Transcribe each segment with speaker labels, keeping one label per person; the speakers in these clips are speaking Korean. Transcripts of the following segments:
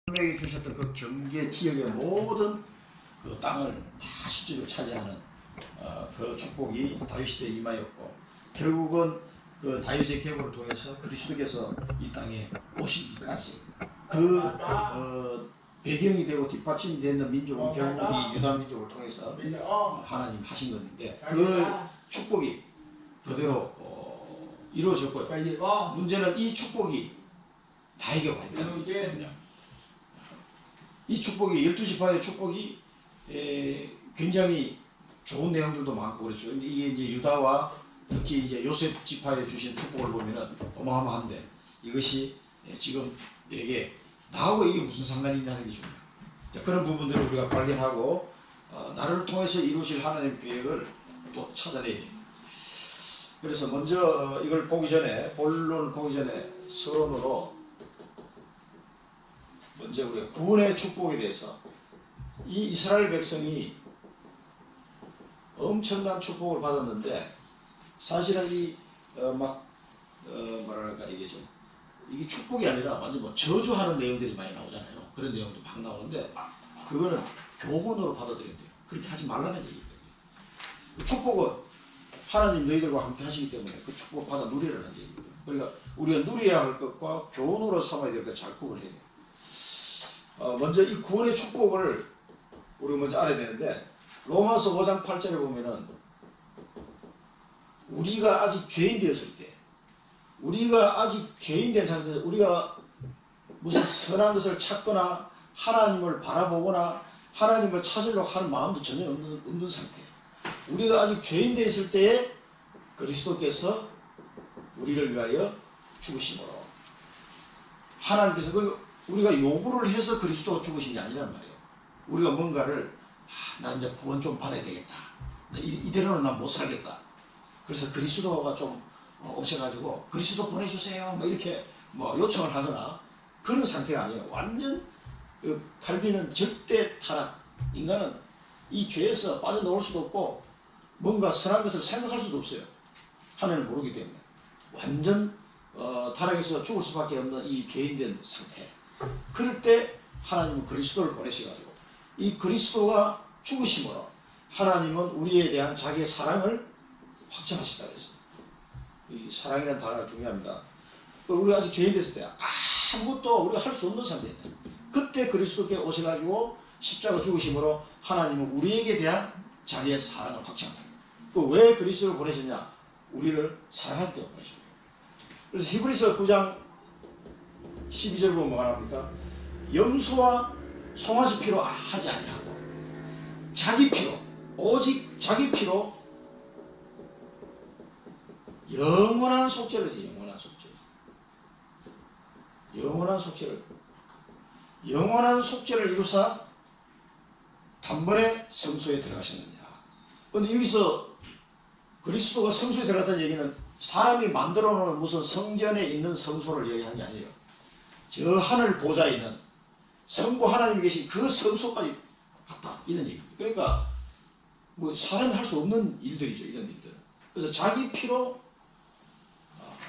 Speaker 1: 하나님에게 주셨던 그 경계 지역의 모든 그 땅을 다 실제로 차지하는 그 축복이 다윗 시대에 임하였고, 결국은 그 다윗의 계보를 통해서 그리스도께서 이 땅에 오시기까지 그 배경이 되고 뒷받침이 되는 민족은 결국 이 유다 민족을 통해서 하나님 하신 건데, 그 축복이 그대로 이루어졌고요. 문제는 이 축복이 나에게 와 있다는 게 중요합니다. 이 축복이 12지파의 축복이 굉장히 좋은 내용들도 많고 그렇죠. 이게 이제 유다와 특히 이제 요셉 지파에 주신 축복을 보면은 어마어마한데, 이것이 지금 내게 나하고 이게 무슨 상관이 있냐는 게 중요해요. 그런 부분들을 우리가 발견하고 나를 통해서 이루실 하나님의 계획을 또 찾아내야 됩니다. 그래서 먼저 이걸 보기 전에, 본론을 보기 전에 서론으로 먼저 우리가 구원의 축복에 대해서, 이 이스라엘 백성이 엄청난 축복을 받았는데, 사실은 이 뭐랄까 이게 축복이 아니라 완전 뭐 저주하는 내용들이 많이 나오잖아요. 그런 내용도 막 나오는데, 그거는 교훈으로 받아들여야 돼요. 그렇게 하지 말라는 얘기거든요. 그 축복은 하나님 너희들과 함께 하시기 때문에 그 축복을 받아 누리라는 얘기거든요. 그러니까 우리가 누려야 할 것과 교훈으로 삼아야 될 것 잘 구분을 해야 돼요. 먼저 이 구원의 축복을 우리가 먼저 알아야 되는데, 로마서 5장 8절에 보면은 우리가 아직 죄인 되었을 때, 우리가 아직 죄인 된 상태에서 우리가 무슨 선한 것을 찾거나 하나님을 바라보거나 하나님을 찾으려고 하는 마음도 전혀 없는 상태예요. 우리가 아직 죄인 되었을 때에 그리스도께서 우리를 위하여 죽으심으로, 하나님께서 우리가 요구를 해서 그리스도가 죽으신 게 아니란 말이에요. 우리가 뭔가를 나 이제 구원 좀 받아야 되겠다, 이대로는 난 못 살겠다, 그래서 그리스도가 좀 오셔가지고 그리스도 보내주세요 뭐 이렇게 뭐 요청을 하거나 그런 상태가 아니에요. 완전 칼빈은 절대 타락, 인간은 이 죄에서 빠져나올 수도 없고 뭔가 선한 것을 생각할 수도 없어요. 하나님을 모르기 때문에 완전 타락해서 죽을 수밖에 없는 이 죄인된 상태. 그럴 때 하나님은 그리스도를 보내셔가지고, 이 그리스도가 죽으심으로 하나님은 우리에 대한 자기의 사랑을 확정하시다 그랬어요. 이 사랑이라는 단어가 중요합니다. 우리가 아직 죄인 됐을 때 아무것도 우리가 할 수 없는 상태입니다. 그때 그리스도께 오셔가지고 십자가 죽으심으로 하나님은 우리에게 대한 자기의 사랑을 확정합니다. 왜 그리스도를 보내셨냐? 우리를 사랑하기 때문에 보내신 거예요. 그래서 히브리서 9장 12절 보면 뭐가 나옵니까? 염소와 송아지 피로 하지 아니하고 자기 피로, 오직 자기 피로 영원한 속죄를 해. 영원한 속죄를 이루사 단번에 성소에 들어가셨느니라. 그런데 여기서 그리스도가 성소에 들어갔다는 얘기는 사람이 만들어 놓은 무슨 성전에 있는 성소를 얘기하는 게 아니에요. 저 하늘 보좌에 있는 성부 하나님이 계신 그 성소까지 갔다, 이런 얘기입니다. 그러니까 뭐 사람이 할 수 없는 일들이죠, 이런 일들은. 그래서 자기 피로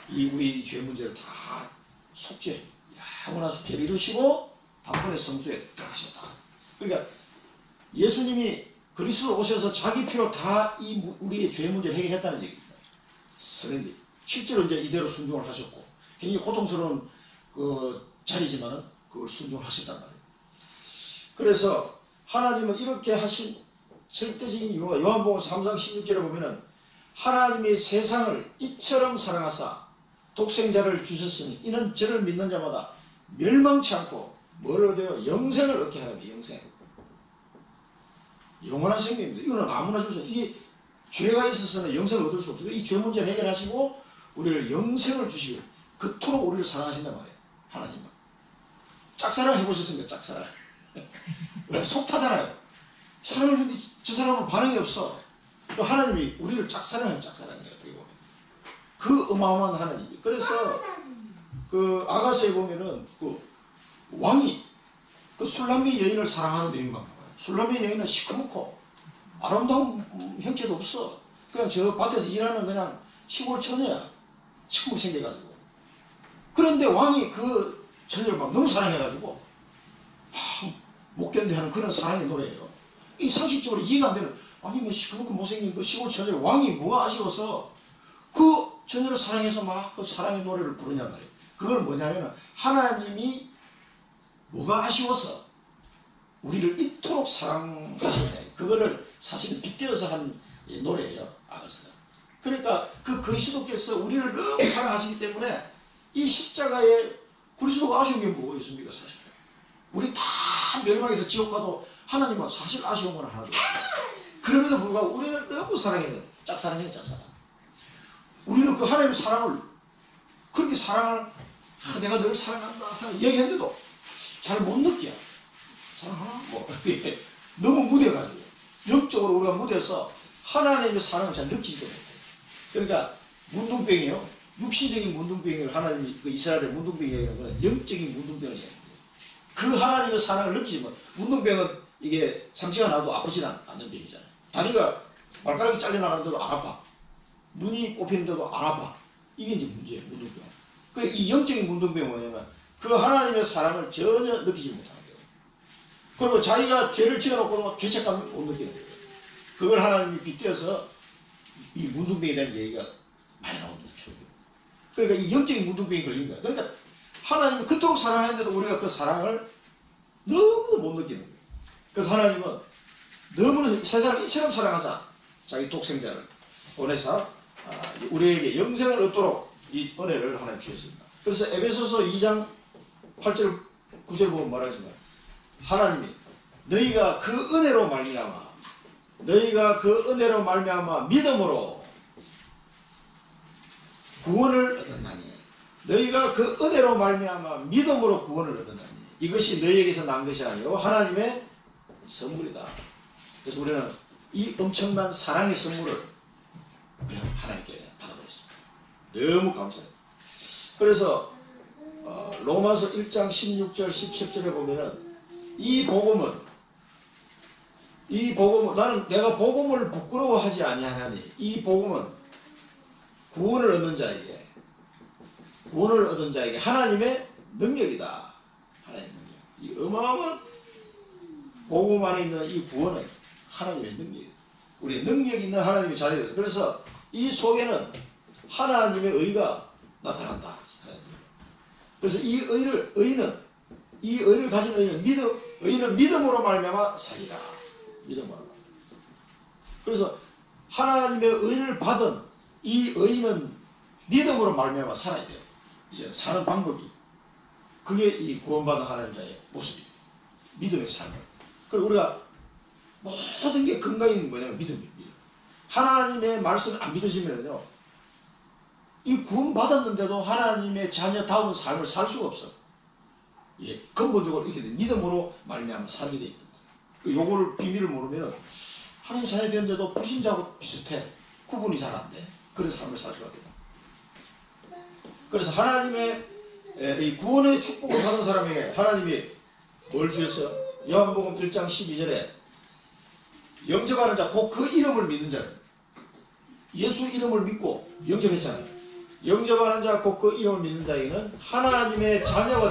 Speaker 1: 우리 죄 문제를 다 속죄, 영원한 속죄를 이루시고 단번에 성소에 들어가셨다. 그러니까 예수님이 그리스도 오셔서 자기 피로 다 우리의 죄 문제를 해결했다는 얘기입니다. 실제로 이제 이대로 순종을 하셨고, 굉장히 고통스러운 자리지만은 그걸 순종을 하셨단 말이에요. 그래서 하나님은 이렇게 하신 절대적인 이유가, 요한복음 3장 16절에 보면은 하나님이 세상을 이처럼 사랑하사 독생자를 주셨으니 이는 저를 믿는 자마다 멸망치 않고 뭘 얻어요? 영생을 얻게 하라며. 영생, 영원한 생명입니다. 이거는 아무나 줄 수 없어요. 이게 죄가 있어서는 영생을 얻을 수 없어요. 이 죄 문제를 해결하시고 우리를 영생을 주시고 그토록 우리를 사랑하신단 말이에요. 하나님은 짝사랑 해보셨습니까? 짝사랑. 왜? 속 타잖아요. 사랑을 했는데 저 사람은 반응이 없어. 또 하나님이 우리를 짝사랑이에요. 어떻게 보면 그 어마어마한 하나님. 그래서 그 아가서에 보면은 그 왕이 그 술람미 여인을 사랑하는 내용이 막 나와요. 술람미 여인은 시커멓고 아름다운 형체도 없어. 그냥 저 밭에서 일하는 그냥 시골 처녀야. 시커멓게 생겨가지고. 그런데 왕이 그 처녀를 막 너무 사랑해가지고 중독되는데 하는 그런 사랑의 노래예요. 이 상식적으로 이해가 안 되는, 아니 뭐 시커멓고 못생긴 그 시골 처녀 왕이 뭐가 아쉬워서 그 처녀를 사랑해서 막 그 사랑의 노래를 부르냔 말이에요. 그걸 뭐냐면 하나님이 뭐가 아쉬워서 우리를 이토록 사랑하시냐, 그거를 사실은 빗대어서 한 노래예요, 아가스가. 그러니까 그 그리스도께서 우리를 너무 사랑하시기 때문에 이 십자가에 그리스도가 아쉬운 게 뭐가 있습니까? 사실 우리 다 멸망해서 지옥 가도 하나님은 사실 아쉬운 건 하나도 없어요. 그럼에도 불구하고 우리를 너무 사랑해요. 짝사랑이에요, 짝사랑. 우리는 그 하나님의 사랑을 그렇게 사랑을 내가 널 사랑한다 얘기했는데도 잘 못 느껴. 사랑하나? 뭐 너무 무뎌가지고 영적으로 우리가 무뎌서 하나님의 사랑을 잘 느끼지도 못해요. 그러니까 문둥병이요, 육신적인 문둥병을 하나님이 그 이스라엘의 문둥병이라는 건 영적인 문둥병이에요. 그 하나님의 사랑을 느끼지만, 문둥병은 이게 상처가 나도 아프지 않는 병이잖아요. 다리가 발가락이 잘려나가는데도 안 아파, 눈이 꼽히는데도 안 아파. 이게 이제 문제예요, 문둥병. 그 이 영적인 문둥병은 뭐냐면 그 하나님의 사랑을 전혀 느끼지 못하는 거예요. 그리고 자기가 죄를 지어놓고도 죄책감을 못 느끼는 거예요. 그걸 하나님이 빗대어서 이 문둥병에 대한 얘기가 많이 나오는 거죠. 그러니까 이 영적인 문둥병이 걸린 거야. 그러니까 하나님이 그토록 사랑하는데도 우리가 그 사랑을 너무도 못 느끼는 거예요. 그래서 하나님은 너무나 세상을 이처럼 사랑하자 자기 독생자를 보내서 우리에게 영생을 얻도록 이 은혜를 하나님 주셨습니다. 그래서 에베소서 2장 8절 9절 보면 말하지만, 하나님이 너희가 그 은혜로 말미암아 믿음으로 구원을 얻었나니, 너희가 그 은혜로 말미암아 믿음으로 구원을 얻었나니, 이것이 너희에게서 난 것이 아니요 하나님의 선물이다. 그래서 우리는 이 엄청난 사랑의 선물을 그냥 하나님께 받아버렸습니다. 너무 감사해요. 그래서 로마서 1장 16절 17절에 보면은 이 복음은 나는 내가 복음을 부끄러워하지 아니하나니, 이 복음은 구원을 얻는 자에게 하나님의 능력이다. 하나님의 능력. 이 어마어마한 복음 안에 있는 이 구원은 하나님의 능력이다. 우리의 능력 있는 하나님의 자녀들. 그래서 이 속에는 하나님의 의가 나타난다. 그래서 이 의를 가진 의는 믿음으로 말미암아 살리라. 믿음으로. 그래서 하나님의 의를 받은 이 의는 믿음으로 말미암아 살아야 돼요. 이제 사는 방법이, 그게 이 구원받은 하나님 자의 모습이에요. 믿음의 삶을. 그리고 우리가 모든 게 근간이 뭐냐면 믿음이에요. 하나님의 말씀을 안 믿으시면요, 이 구원받았는데도 하나님의 자녀다운 삶을 살 수가 없어. 예, 근본적으로 이렇게 돼. 믿음으로 말미암아 살게 돼 있는 거예요. 요거를 비밀을 모르면 하나님 자녀 되는데도 불신자하고 비슷해. 구분이 잘 안 돼. 그런 삶을 살 수가 없다. 그래서 하나님의 이 구원의 축복을 받은 사람에게 하나님이 뭘 주셨어요? 요한복음 1장 12절에 영접하는 자, 곧 그 이름을 믿는 자, 예수 이름을 믿고 영접했잖아요. 영접하는 자, 곧 그 이름을 믿는 자에게는 하나님의 자녀가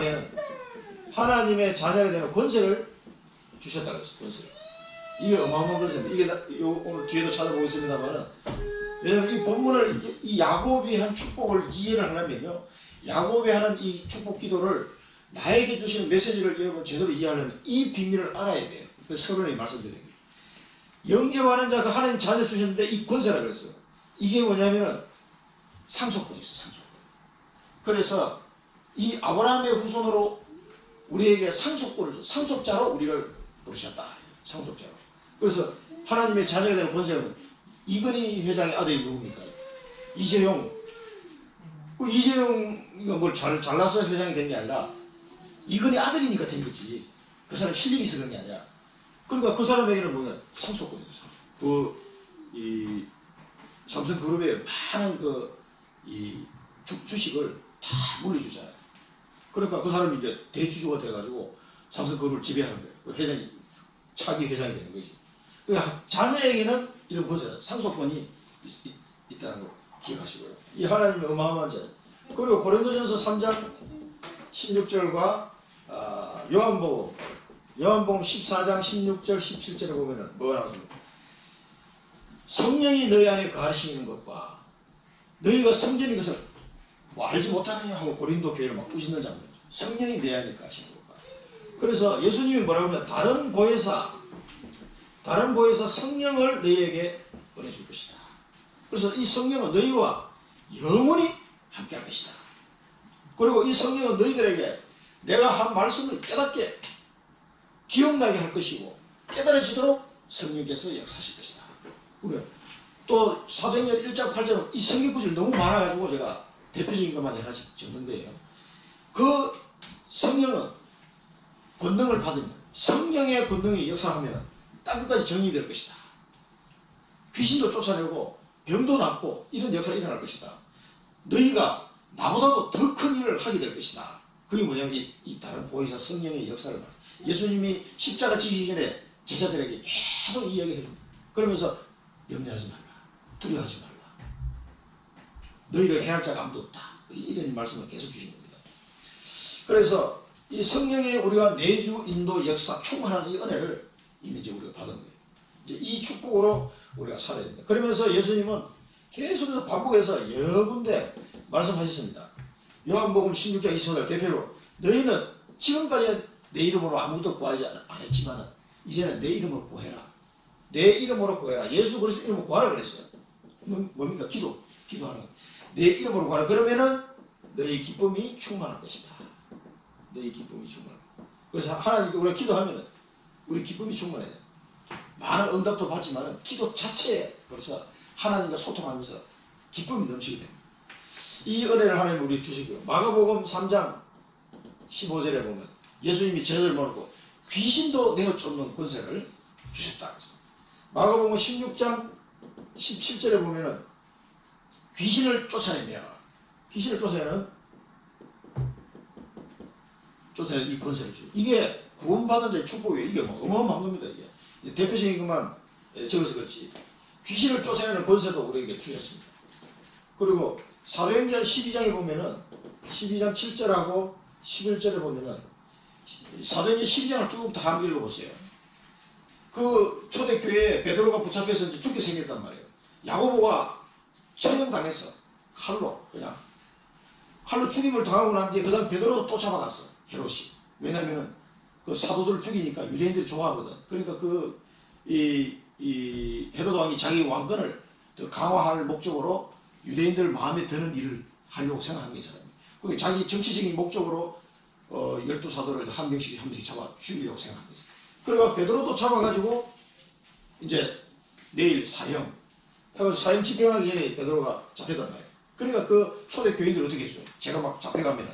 Speaker 1: 되는 권세를 주셨다 그랬어요. 권세를. 이게 어마어마한 것입니다. 이게 오늘 뒤에도 찾아보겠습니다만은, 왜냐하면 이 본문을 이 야곱이 한 축복을 이해를 하려면요, 야곱이 하는 이 축복 기도를 나에게 주시는 메시지를 여러분 제대로 이해하려면 이 비밀을 알아야 돼요. 그래서 서론에 말씀드린 거예요. 영접하는 자가 하나님 자녀 주셨는데 이 권세라 그랬어요. 이게 뭐냐면은 상속권이 있어요. 상속권. 그래서 이 아브라함의 후손으로 우리에게 상속자로 우리를 부르셨다. 상속자로. 그래서 하나님의 자녀가 되는 권세는 이건희 회장의 아들이 누굽니까? 이재용. 그 이재용이가 뭘 잘나서 회장이 된 게 아니라 이건희 아들이니까 된 거지. 그 사람 실력이 있어 그런 게 아니라. 그러니까 그 사람에게는 뭐냐? 상속권이죠. 이 삼성그룹의 많은 주식을 다 물려주잖아요. 그러니까 그 사람이 이제 대주주가 돼가지고 삼성그룹을 지배하는 거예요. 회장이, 차기 회장이 되는 것이. 그러니까 자녀에게는 이런 것에 상속권이 있다는 걸 기억하시고요. 이 하나님의 어마어마한 자녀. 그리고 고린도전서 3장 16절과 요한복음 요한복음 14장 16절 17절에 보면은 뭐가 나왔습니까? 성령이 너희 안에 거하시는 것과 너희가 성전인 것을 뭐 알지 못하느냐 하고 고린도 교회를 막 부시는 장면이죠. 성령이 내 안에 거하시는 것과. 그래서 예수님이 뭐라고 하면 다른 보혜사 성령을 너희에게 보내줄 것이다. 그래서 이 성령은 너희와 영원히 함께 할 것이다. 그리고 이 성령은 너희들에게 내가 한 말씀을 깨닫게 기억나게 할 것이고 깨달아지도록 성령께서 역사하실 것이다. 그래. 또 사도행전 1장 8장 이 성경 구절이 너무 많아가지고 제가 대표적인 것만 하나씩 적는데요. 그 성령은 권능을 받으면 성령의 권능이 역사하면 땅끝까지 정리될 것이다. 귀신도 쫓아내고 병도 낫고 이런 역사가 일어날 것이다. 너희가 나보다도 더 큰 일을 하게 될 것이다. 그게 뭐냐면 이 다른 보혜사 성령의 역사를 말. 예수님이 십자가 지시기 전에 제자들에게 계속 이야기를 해줍니다. 그러면서 염려하지 말라. 두려워하지 말라. 너희를 해할 자가 아무도 없다. 이런 말씀을 계속 주신 겁니다. 그래서 이 성령의 우리가 내주 인도 역사 충만한 이 은혜를 이미 이제 우리가 받은 거예요. 이제 이 축복으로 우리가 살아야 됩니다. 그러면서 예수님은 계속해서 반복해서 여러 군데 말씀하셨습니다. 요한복음 16장 25절 대표로 너희는 지금까지 내 이름으로 아무것도 구하지 않았지만 이제는 내 이름으로 구해라. 내 이름으로 구해라. 예수 그리스도 이름으로 구하라 그랬어요. 뭡니까? 기도하는 거. 내 이름으로 구하라. 그러면은 너희 기쁨이 충만할 것이다. 너희 기쁨이 충만할 것이다. 그래서 하나님께 우리가 기도하면은 우리 기쁨이 충만해요. 많은 응답도 받지만 기도 자체에 벌써 하나님과 소통하면서 기쁨이 넘치게 됩니다. 이 은혜를 하나님 우리 주시고요. 마가복음 3장 15절에 보면 예수님이 제자를 모르고 귀신도 내어 쫓는 권세를 주셨다. 마가복음 16장 17절에 보면은 귀신을 쫓아내는 이 권세를 주죠. 이게 구원받은 자의 축복이에요. 이게 뭐 어마어마한 겁니다. 이게 대표적인 것만 적어서 그렇지. 귀신을 쫓아내는 권세도 우리에게 주셨습니다. 그리고 사도행전 12장에 보면은 12장 7절하고 11절에 보면은 사도행전 12장을 쭉 다 한번 읽어보세요. 그 초대교회에 베드로가 붙잡혀서 이제 죽게 생겼단 말이에요. 야고보가 처형당했어. 칼로 죽임을 당하고 난 뒤에 그 다음 베드로도 또 잡아갔어. 헤롯이. 왜냐면은 그 사도들을 죽이니까 유대인들이 좋아하거든. 그러니까 헤롯 왕이 자기 왕권을 더 강화할 목적으로 유대인들 마음에 드는 일을 하려고 생각한 게 있어요. 그리고 자기 정치적인 목적으로 12사도를 한 명씩 잡아 죽이려고 생각한 거죠. 그러니까 베드로도 잡아가지고 이제 내일 사형 집행하기 전에 베드로가 잡혔단 말이에요. 그러니까 그 초대 교인들 어떻게 했어요? 제가 막 잡혀가면은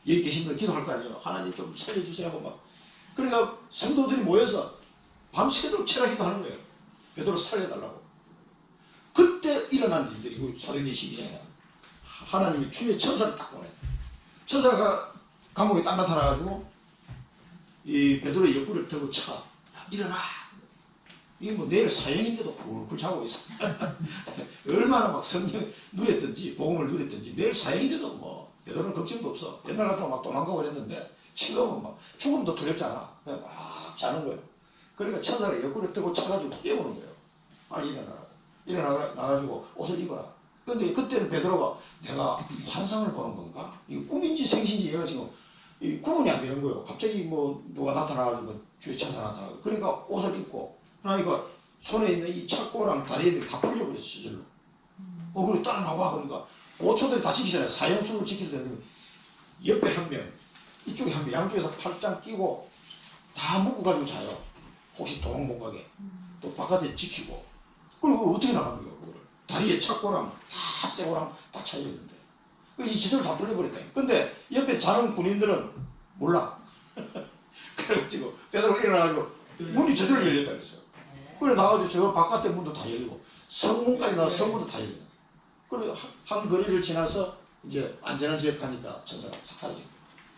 Speaker 1: 여기 계신 분들 기도할 거 아니에요. 하나님 좀 살려주세요 하고 막. 그러니까 성도들이 모여서 밤새도록 철학기도 하는 거예요. 베드로 살려달라고. 그때 일어난 일들이 사도행전 12장에 하나님이 주의 천사를 딱 보내요. 천사가 감옥에 딱 나타나가지고 이 베드로의 옆구리를 들고 차. 일어나. 이게 뭐 내일 사형인데도 굴굴 자고 있어. 얼마나 막 성령 누렸든지 복음을 누렸든지 내일 사형인데도 뭐 베드로는 걱정도 없어. 옛날 같으면 막 도망가고 그랬는데 지금은 막 죽음도 두렵잖아. 그냥 막 자는 거예요. 그러니까 천사가 옆구리를 들고 차가지고 깨우는 거예요. 빨리 일어나라고. 일어나가지고 옷을 입어라. 근데 그때는 베드로가 내가 환상을 보는 건가? 이거 꿈인지 생신지 얘가 지금 이 구분이 안 되는 거예요. 갑자기 뭐 누가 나타나가지고 주의 천사 나타나고. 그러니까 옷을 입고 그러니까 손에 있는 이 착고랑 다리에 다 풀려버렸어. 저절로. 그리고 따라 나와. 그러니까 5초들이 다 지키잖아요. 사형수를 지켜야 되는데 옆에 한 명, 이쪽에 한 명, 양쪽에서 팔짱 끼고 다 묶어가지고 자요. 혹시 도망 못 가게. 또 바깥에 지키고. 그리고 어떻게 나가는 거예요, 그거를. 다리에 착고랑 다 쇠고랑 다 차있는데. 이 지도를 다 풀려버렸다. 근데 옆에 자는 군인들은 몰라. 그래가지고 베드로가 일어나가지고 문이 저절로 열렸다 그랬어요. 그래 나가지고 저 바깥에 문도 다 열리고 성문까지 나와서 성문도 다 열리고. 그래 한 거리를 지나서 이제 안전한 지역 가니까 천사가 싹 사라진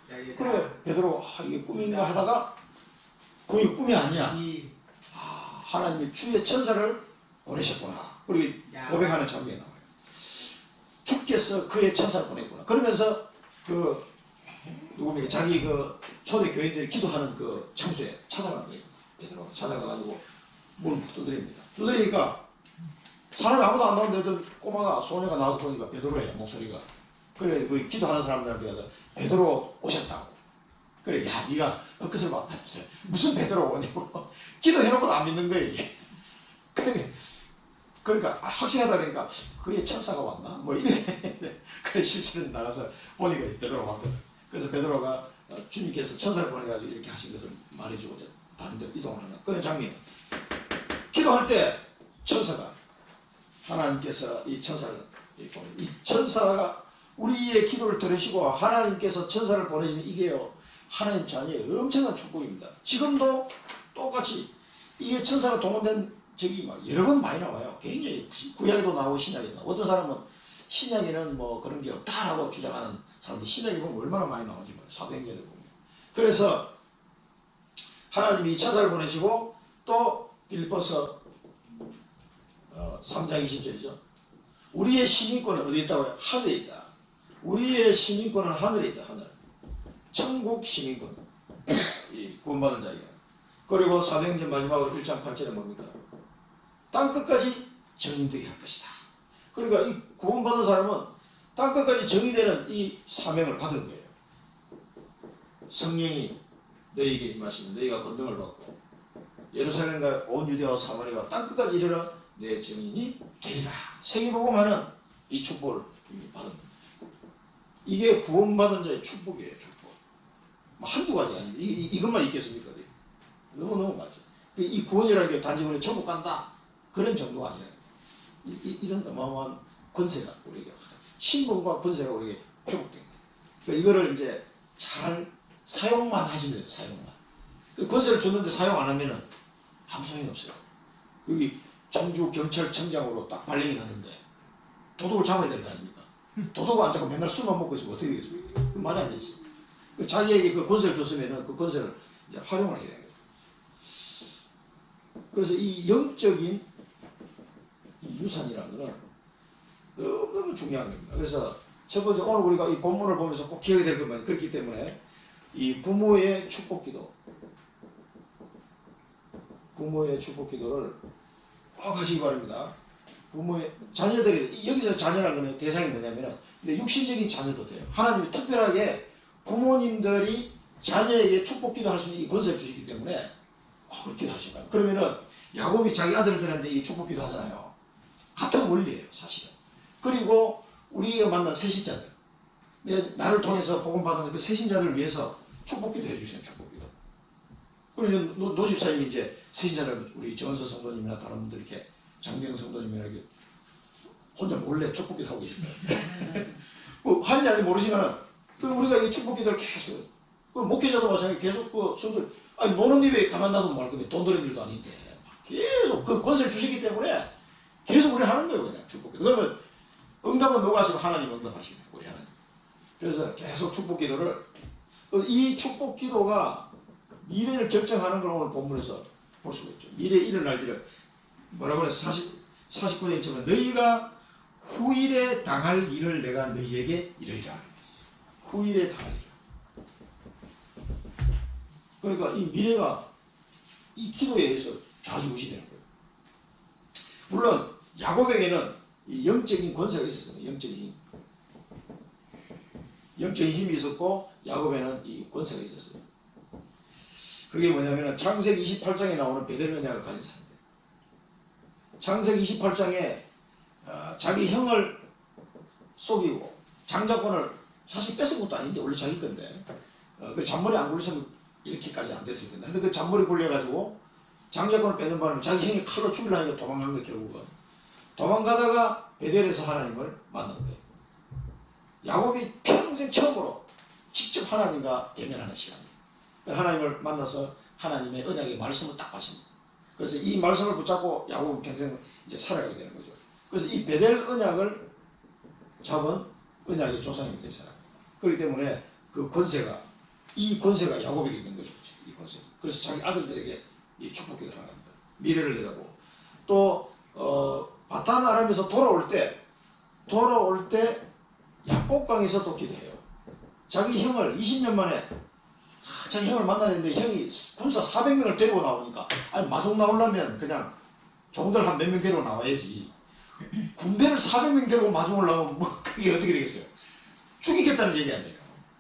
Speaker 1: 거예요. 그래 베드로가 이게 꿈인가 하다가 그게 꿈이 아니야. 하나님이 주의 천사를 보내셨구나. 그리고 고백하는 장면이 나와요. 주께서 그의 천사를 보냈구나. 그러면서 그 누굽니까? 자기 그 초대 교인들이 기도하는 그 장소에 찾아간 거예요. 베드로가 찾아가가지고 문을 두드립니다. 두드리니까 사람이 아무도 안 나오는데도 꼬마가 소녀가 나와서 보니까 베드로의 목소리가. 그래 그 기도하는 사람들한테 가서 베드로 오셨다고. 그래 야 네가 헛것을 봤다면서요. 무슨 베드로 오냐고. 기도해놓고도 안 믿는 거예요. 이게. 그러니까 확신하다 그러니까 그의 천사가 왔나? 뭐 이래. 그래 실제로 나가서 보니까 베드로가 왔거든. 그래서 베드로가 주님께서 천사를 보내가지고 이렇게 하신 것을 말해주고 다른 데로 이동을 하는 그런 장면. 기도할 때 천사가 하나님께서 이 천사를 보내. 이 천사가 우리의 기도를 들으시고 하나님께서 천사를 보내시는 이게요 하나님 자녀의 엄청난 축복입니다. 지금도 똑같이 이게 천사가 동원된 적이 막 여러 번 많이 나와요. 굉장히 구약에도 나오고 신약에도 나오고. 어떤 사람은 신약에는 뭐 그런 게 없다라고 주장하는 사람들이 신약에 보면 얼마나 많이 나오지 뭐 사도행전에 보면. 그래서 하나님이 이 천사를 보내시고 또 빌립보서 3장 20절이죠. 우리의 시민권은 어디에 있다고요? 하늘에 있다. 우리의 시민권은 하늘에 있다. 하늘. 천국 시민권. 이 구원받은 자에게. 그리고 사도행전 마지막으로 1장 8절에 뭡니까? 땅끝까지 정인되게 할 것이다. 그러니까 이 구원받은 사람은 땅끝까지 정의되는 이 사명을 받은 거예요. 성령이 너희에게 임하시면 너희가 권능을 받고 예루살렘과 온 유대와 사마리아와 땅끝까지 이르러 내 증인이 되리라. 세계복음하는 이 축복을 이미 받은 겁니다. 이게 구원받은 자의 축복이에요. 축복. 한두 가지 아닙니다. 이것만 있겠습니까? 너무너무 많죠. 이 구원이라는 게 단지 우리 천국 간다 그런 정도가 아니라 이런 어마어마한 권세가 우리에게 신분과 권세가 우리에게 회복된 거예요. 그러니까 이거를 이제 잘 사용만 하시면 돼요. 사용만. 그 권세를 줬는데 사용 안 하면은 아무 소용이 없어요. 여기 청주 경찰청장으로 딱 발령이 났는데 도둑을 잡아야 되는 거 아닙니까? 도둑을 안 잡고 맨날 술만 먹고 있으면 어떻게 되겠습니까? 그 말이 안 되지. 자기에게 그 권세를 줬으면은 그 권세를 이제 활용을 해야 돼요. 그래서 이 영적인 이 유산이라는 것은 너무 중요한 겁니다. 그래서 첫 번째 오늘 우리가 이 본문을 보면서 꼭 기억해야 될 것만 그렇기 때문에 이 부모의 축복기도 부모의 축복기도를 꼭 하시기 바랍니다. 부모의 자녀들이 여기서 자녀라는 거는 대상이 뭐냐면은 육신적인 자녀도 돼요. 하나님이 특별하게 부모님들이 자녀에게 축복기도 할 수 있는 이 권세를 주시기 때문에 그렇게 하시니까. 그러면은 야곱이 자기 아들들한테 이 축복기도 하잖아요. 같은 원리예요, 사실은. 그리고 우리가 만난 세신자들, 나를 통해서 복음받은 그 세신자들을 위해서 축복기도 해주세요, 축복기도. 그리고 노집사님이 이제 세신자들, 우리 정은서 성도님이나 다른 분들 이렇게 장경 성도님이나 이렇게 혼자 몰래 축복기도 하고 계십니다. 하는지 아닌지 모르시면은, 우리가 이 축복기도를 계속, 목회자도 마찬가지 계속 손들, 아니, 노는 입에 가만 놔도 말 거면 돈 들인 일도 아닌데, 계속 그 권세를 주시기 때문에 계속 우리 하는 거예요, 그냥 축복기도. 그러면 응답은 누가 하시고 하나님 응답하시네, 우리 하나님. 그래서 계속 축복기도를, 이 축복기도가 미래를 결정하는 걸 오늘 본문에서 볼 수가 있죠. 미래에 일어날 일을, 뭐라고 해서 49장처럼 너희가 후일에 당할 일을 내가 너희에게 이르리라. 후일에 당할 일. 그러니까 이 미래가 이 기도에 의해서 좌지우지 되는 거예요. 물론 야곱에게는 이 영적인 권세가 있었어요. 영적인 힘이 있었고 야곱에는 이 권세가 있었어요. 그게 뭐냐면 창세기 28장에 나오는 베델 언약을 가진 사람들. 창세기 28장에 자기 형을 속이고 장자권을 사실 뺏은 것도 아닌데 원래 자기 건데 그 잔머리 안 굴리면 이렇게까지 안 됐을 텐데 근데 그 잔머리 굴려가지고 장자권을 뺏는 바람에 자기 형이 칼로 죽이려니까 도망간 거예요. 결국은 도망가다가 베델에서 하나님을 만난 거예요. 야곱이 평생 처음으로 직접 하나님과 대면하는 시간이에요. 하나님을 만나서 하나님의 언약의 말씀을 딱 받습니다. 그래서 이 말씀을 붙잡고 야곱은 평생 이제 살아가게 되는 거죠. 그래서 이 베델 언약을 잡은 언약의 조상이 된 사람. 그렇기 때문에 그 권세가 이 권세가 야곱에게 있는 거죠. 이 권세. 그래서 자기 아들들에게 이 축복기도를 하는 겁니다. 미래를 내다보고 또 바탄 아람에서 돌아올 때 야복강에서 또 기도해요. 자기 형을 20년 만에 자기 형을 만나는데 형이 군사 400명을 데리고 나오니까 아니 마중 나오려면 그냥 종들 한 몇 명 데리고 나와야지. 군대를 400명 데리고 마중을 나오면 뭐 그게 어떻게 되겠어요? 죽이겠다는 얘기 아니에요.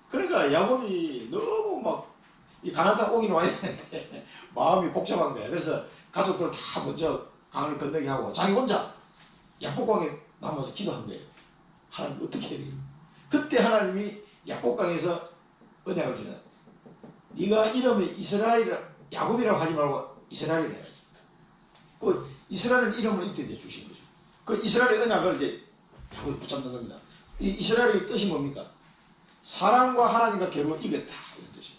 Speaker 1: 그러니까 야곱이 너무 막 이 가나안 오긴 와야 되는데 마음이 복잡한 거야. 그래서 가족들 다 먼저 강을 건너게 하고 자기 혼자 야복강에 남아서 기도한 거예요. 하나님 어떻게 해야 되겠어요? 그때 하나님이 야복강에서 언약을 주는, 네가 이름을 이스라엘 야곱이라고 하지 말고 이스라엘이라 해야지. 그 이스라엘 이름을 이때 이제 주신 거죠. 그 이스라엘의 언약을 이제 야곱이 붙잡는 겁니다. 이 이스라엘의 뜻이 뭡니까? 사랑과 하나님과 겨루어 이겼다 이런 뜻이에요.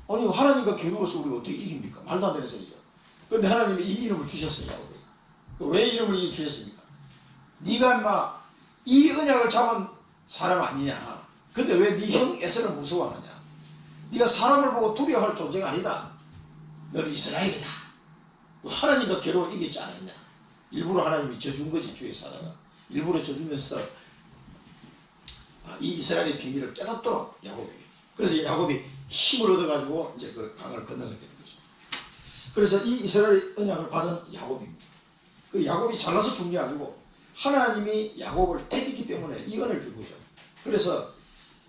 Speaker 1: 아니 하나님과 겨루어서 우리가 어떻게 이깁니까? 말도 안 되는 소리죠. 그런데 하나님이 이 이름을 주셨어요. 야곱이. 왜 이름을 주셨습니까? 네가 인마 이 언약을 잡은 사람 아니냐. 근데 왜 네 형 에서를 무서워하느냐. 네가 사람을 보고 두려워할 존재가 아니다. 너는 이스라엘이다. 하나님과 겨루어 이겼지 않았냐. 일부러 하나님이 져준 거지. 주에 사다가 일부러 져주면서 이 이스라엘의 비밀을 깨닫도록 야곱에게. 그래서 야곱이 힘을 얻어가지고 이제 그 강을 건너게 되는 거죠. 그래서 이 이스라엘 언약을 받은 야곱입니다. 그 야곱이 잘나서 준 게 아니고 하나님이 야곱을 택했기 때문에 이 은혜를 준 거죠. 그래서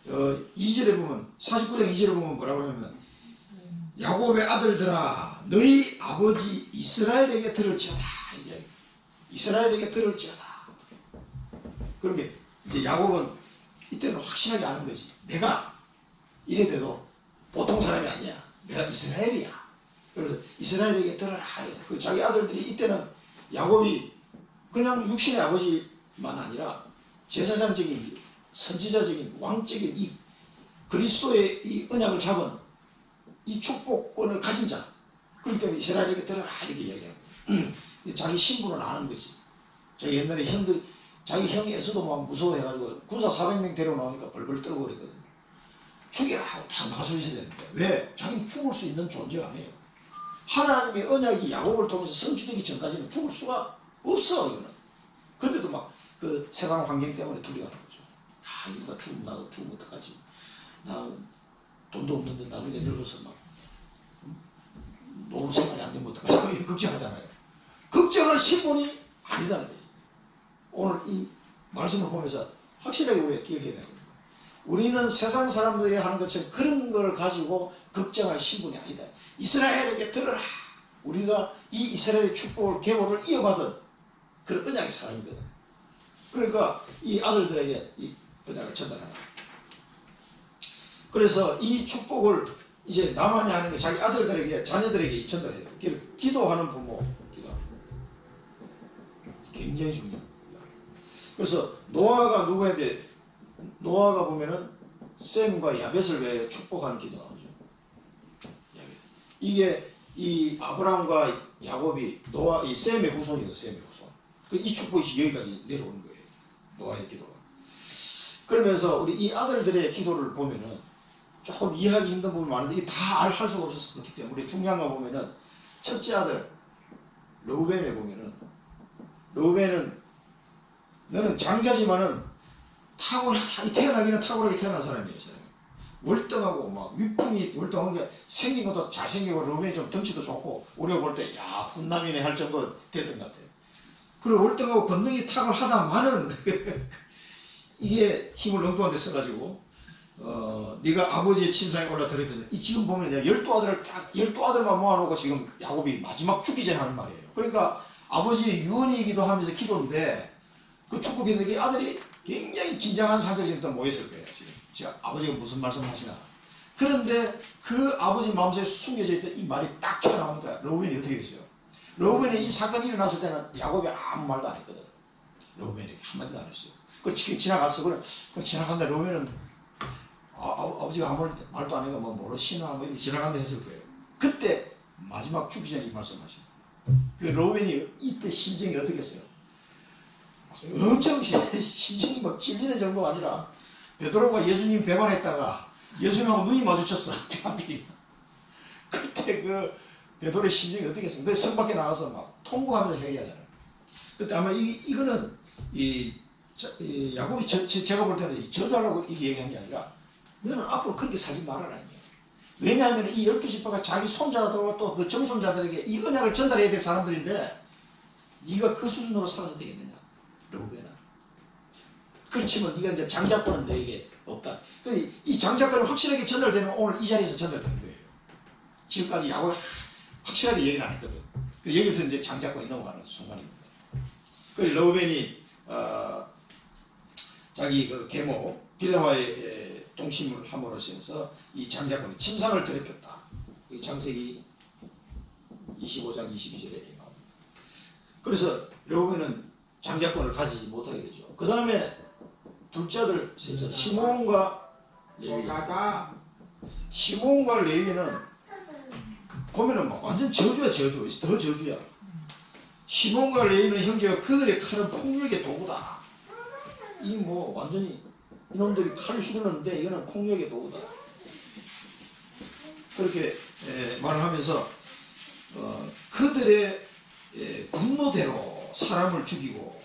Speaker 1: 2절에 보면 49장 2절에 보면 뭐라고 하냐면 야곱의 아들들아 너희 아버지 이스라엘에게 들을지어다. 이스라엘에게 들을지어다. 그러니까 이제 야곱은 이때는 확실하게 아는 거지. 내가 이래봬도 보통 사람이 아니야. 내가 이스라엘이야. 그래서 이스라엘에게 들어라. 그 자기 아들들이 이때는 야곱이 그냥 육신의 아버지만 아니라 제사장적인 선지자적인 왕적인 이 그리스도의 이 언약을 잡은 이 축복권을 가진 자. 그렇기 때문에 이스라엘에게 들어라 이렇게 이야기하고 자기 신분을 아는 거지. 자기 옛날에 형들 자기 형에서도 막 무서워해가지고 군사 400명 데려나오니까 벌벌 떨고 그랬거든요. 죽여라 하고 다 나서 있어야 되는데 왜? 자기는 죽을 수 있는 존재가 아니에요. 하나님의 언약이 야곱을 통해서 성취되기 전까지는 죽을 수가 없어 이거는. 근데도 막 그 세상 환경 때문에 두려워하는 거죠. 아 이러다 죽으면 나도 죽으면 어떡하지. 나 돈도 없는데 나중에 늙어서 막 노후 생활이 안 되면 어떡하지. 걱정하잖아요. 걱정할 신분이 아니다는 거예요. 오늘 이 말씀을 보면서 확실하게 우리가 기억해야 되는 겁니다. 우리는 세상 사람들이 하는 것처럼 그런 걸 가지고 걱정할 신분이 아니다. 이스라엘에게 들어라. 우리가 이 이스라엘의 축복을 계보를 이어받은 그런 언약의 사람이거든. 그러니까 이 아들들에게 이 언약을 전달하는 거예요. 그래서 이 축복을 이제 나만이 하는 게 자기 아들들에게 자녀들에게 전달해야 돼요. 기도하는 부모 굉장히 중요합니다. 그래서 노아가 누구한테 노아가 보면은 셈과 야벳을 왜 축복하는 기도 나오죠. 이게 이 아브라함과 야곱이 노아 이 셈의 후손이거든. 셈의 후손. 이 축복이 여기까지 내려오는 거예요. 노아의 기도가. 그러면서 우리 이 아들들의 기도를 보면은 조금 이해하기 힘든 부분이 많은데 이게 다 할 수가 없어서 그렇기 때문에 우리 중요한 거 보면은 첫째 아들 르우벤에 보면은 르우벤은 너는 장자지만은 태어나기는 탁월하게 태어난 사람이에요. 월등하고 막 위풍이 월등한 게 생긴 것도 잘생기고 르우벤이 좀 덩치도 좋고 우리가 볼 때 야 훈남이네 할 정도 됐던 것 같아요. 그리고 월등하고 건능이 탁월하다마는 이게 힘을 엉뚱한 데 써가지고 네가 아버지의 침상에 올라들어서 지금 보면 12아들을 딱 12아들만 모아놓고 지금 야곱이 마지막 죽기 전에 하는 말이에요. 그러니까 아버지의 유언이기도 하면서 기도인데 그 축복 기도에 아들이 굉장히 긴장한 상태에 지금 모였을 거예요. 지금 아버지가 무슨 말씀 하시나. 그런데 그 아버지 마음속에 숨겨져 있던 이 말이 딱 튀어나오니까 르우벤이 어떻게 됐어요? 르우벤이 이 사건이 일어났을 때는 야곱이 아무 말도 안 했거든. 르우벤이 한마디도 안 했어요. 그 지나갔어. 그래 지나간다. 르우벤은 아버지가 아무 말도 안 해가 뭐 모르시나 뭐 이렇게 지나간다 했을 거예요. 그때 마지막 죽기 전에 이 말씀하시다. 그 르우벤이 이때 심정이 어떻겠어요? 엄청 심정이 막 찔리는 정도가 아니라 베드로가 예수님 배반했다가 예수님하고 눈이 마주쳤어. 그때 그 베드로의 심정이 어떻겠어요? 그 성 밖에 나가서 막 통곡하면서 얘기하잖아요. 그때 아마 이거는 야곱이 제가 볼 때는 저주하려고 이렇게 얘기한 게 아니라 너는 앞으로 그렇게 살지 말아라. 왜냐하면 이 12지파가 자기 손자들과 또 그 정손자들에게 이 언약을 전달해야 될 사람들인데 네가 그 수준으로 살아서 되겠느냐? 러브에나. 그렇지만 네가 이제 장자권은 너에게 없다. 이 장자권이 확실하게 전달되면 오늘 이 자리에서 전달되는 거예요. 지금까지 야곱이 확실하게 얘기는 안 했거든. 여기서 이제 장자권이 넘어가는 순간입니다. 그리고 러브엔이 자기 그 계모 빌라와의 동침을 함으로써 해서 이 장자권이 침상을 더럽혔다. 창세기 25장 22절에 나옵니다. 그래서 레우벤은 장자권을 가지지 못하게 되죠. 그 다음에 둘째 아들 시므온과 레위. 시므온과 레위는 보면은 막 완전 저주야, 저주. 더 저주야. 시몬과 레위는 형제와 그들의 칼은 폭력의 도구다. 이 뭐 완전히 이놈들이 칼을 휘두르는데 이거는 폭력의 도구다. 그렇게 말을 하면서 그들의 분노대로 사람을 죽이고,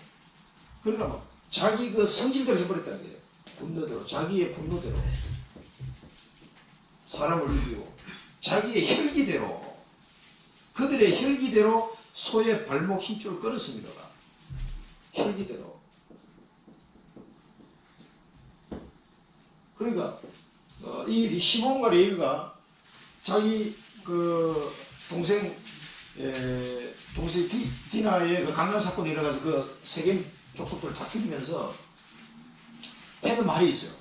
Speaker 1: 그러니까 막 자기 그 성질대로 해버렸다는 거예요. 분노대로, 자기의 분노대로 사람을 죽이고, 자기의 혈기대로, 그들의 혈기대로 소의 발목 힘줄을 끊었습니다. 혈기대로. 그러니까 이 시몬과 레위가 자기 그 동생 디나의 그 강간 사건이 일어나가지고 그 세겜 족속들을 다 죽이면서 했던 말이 있어요.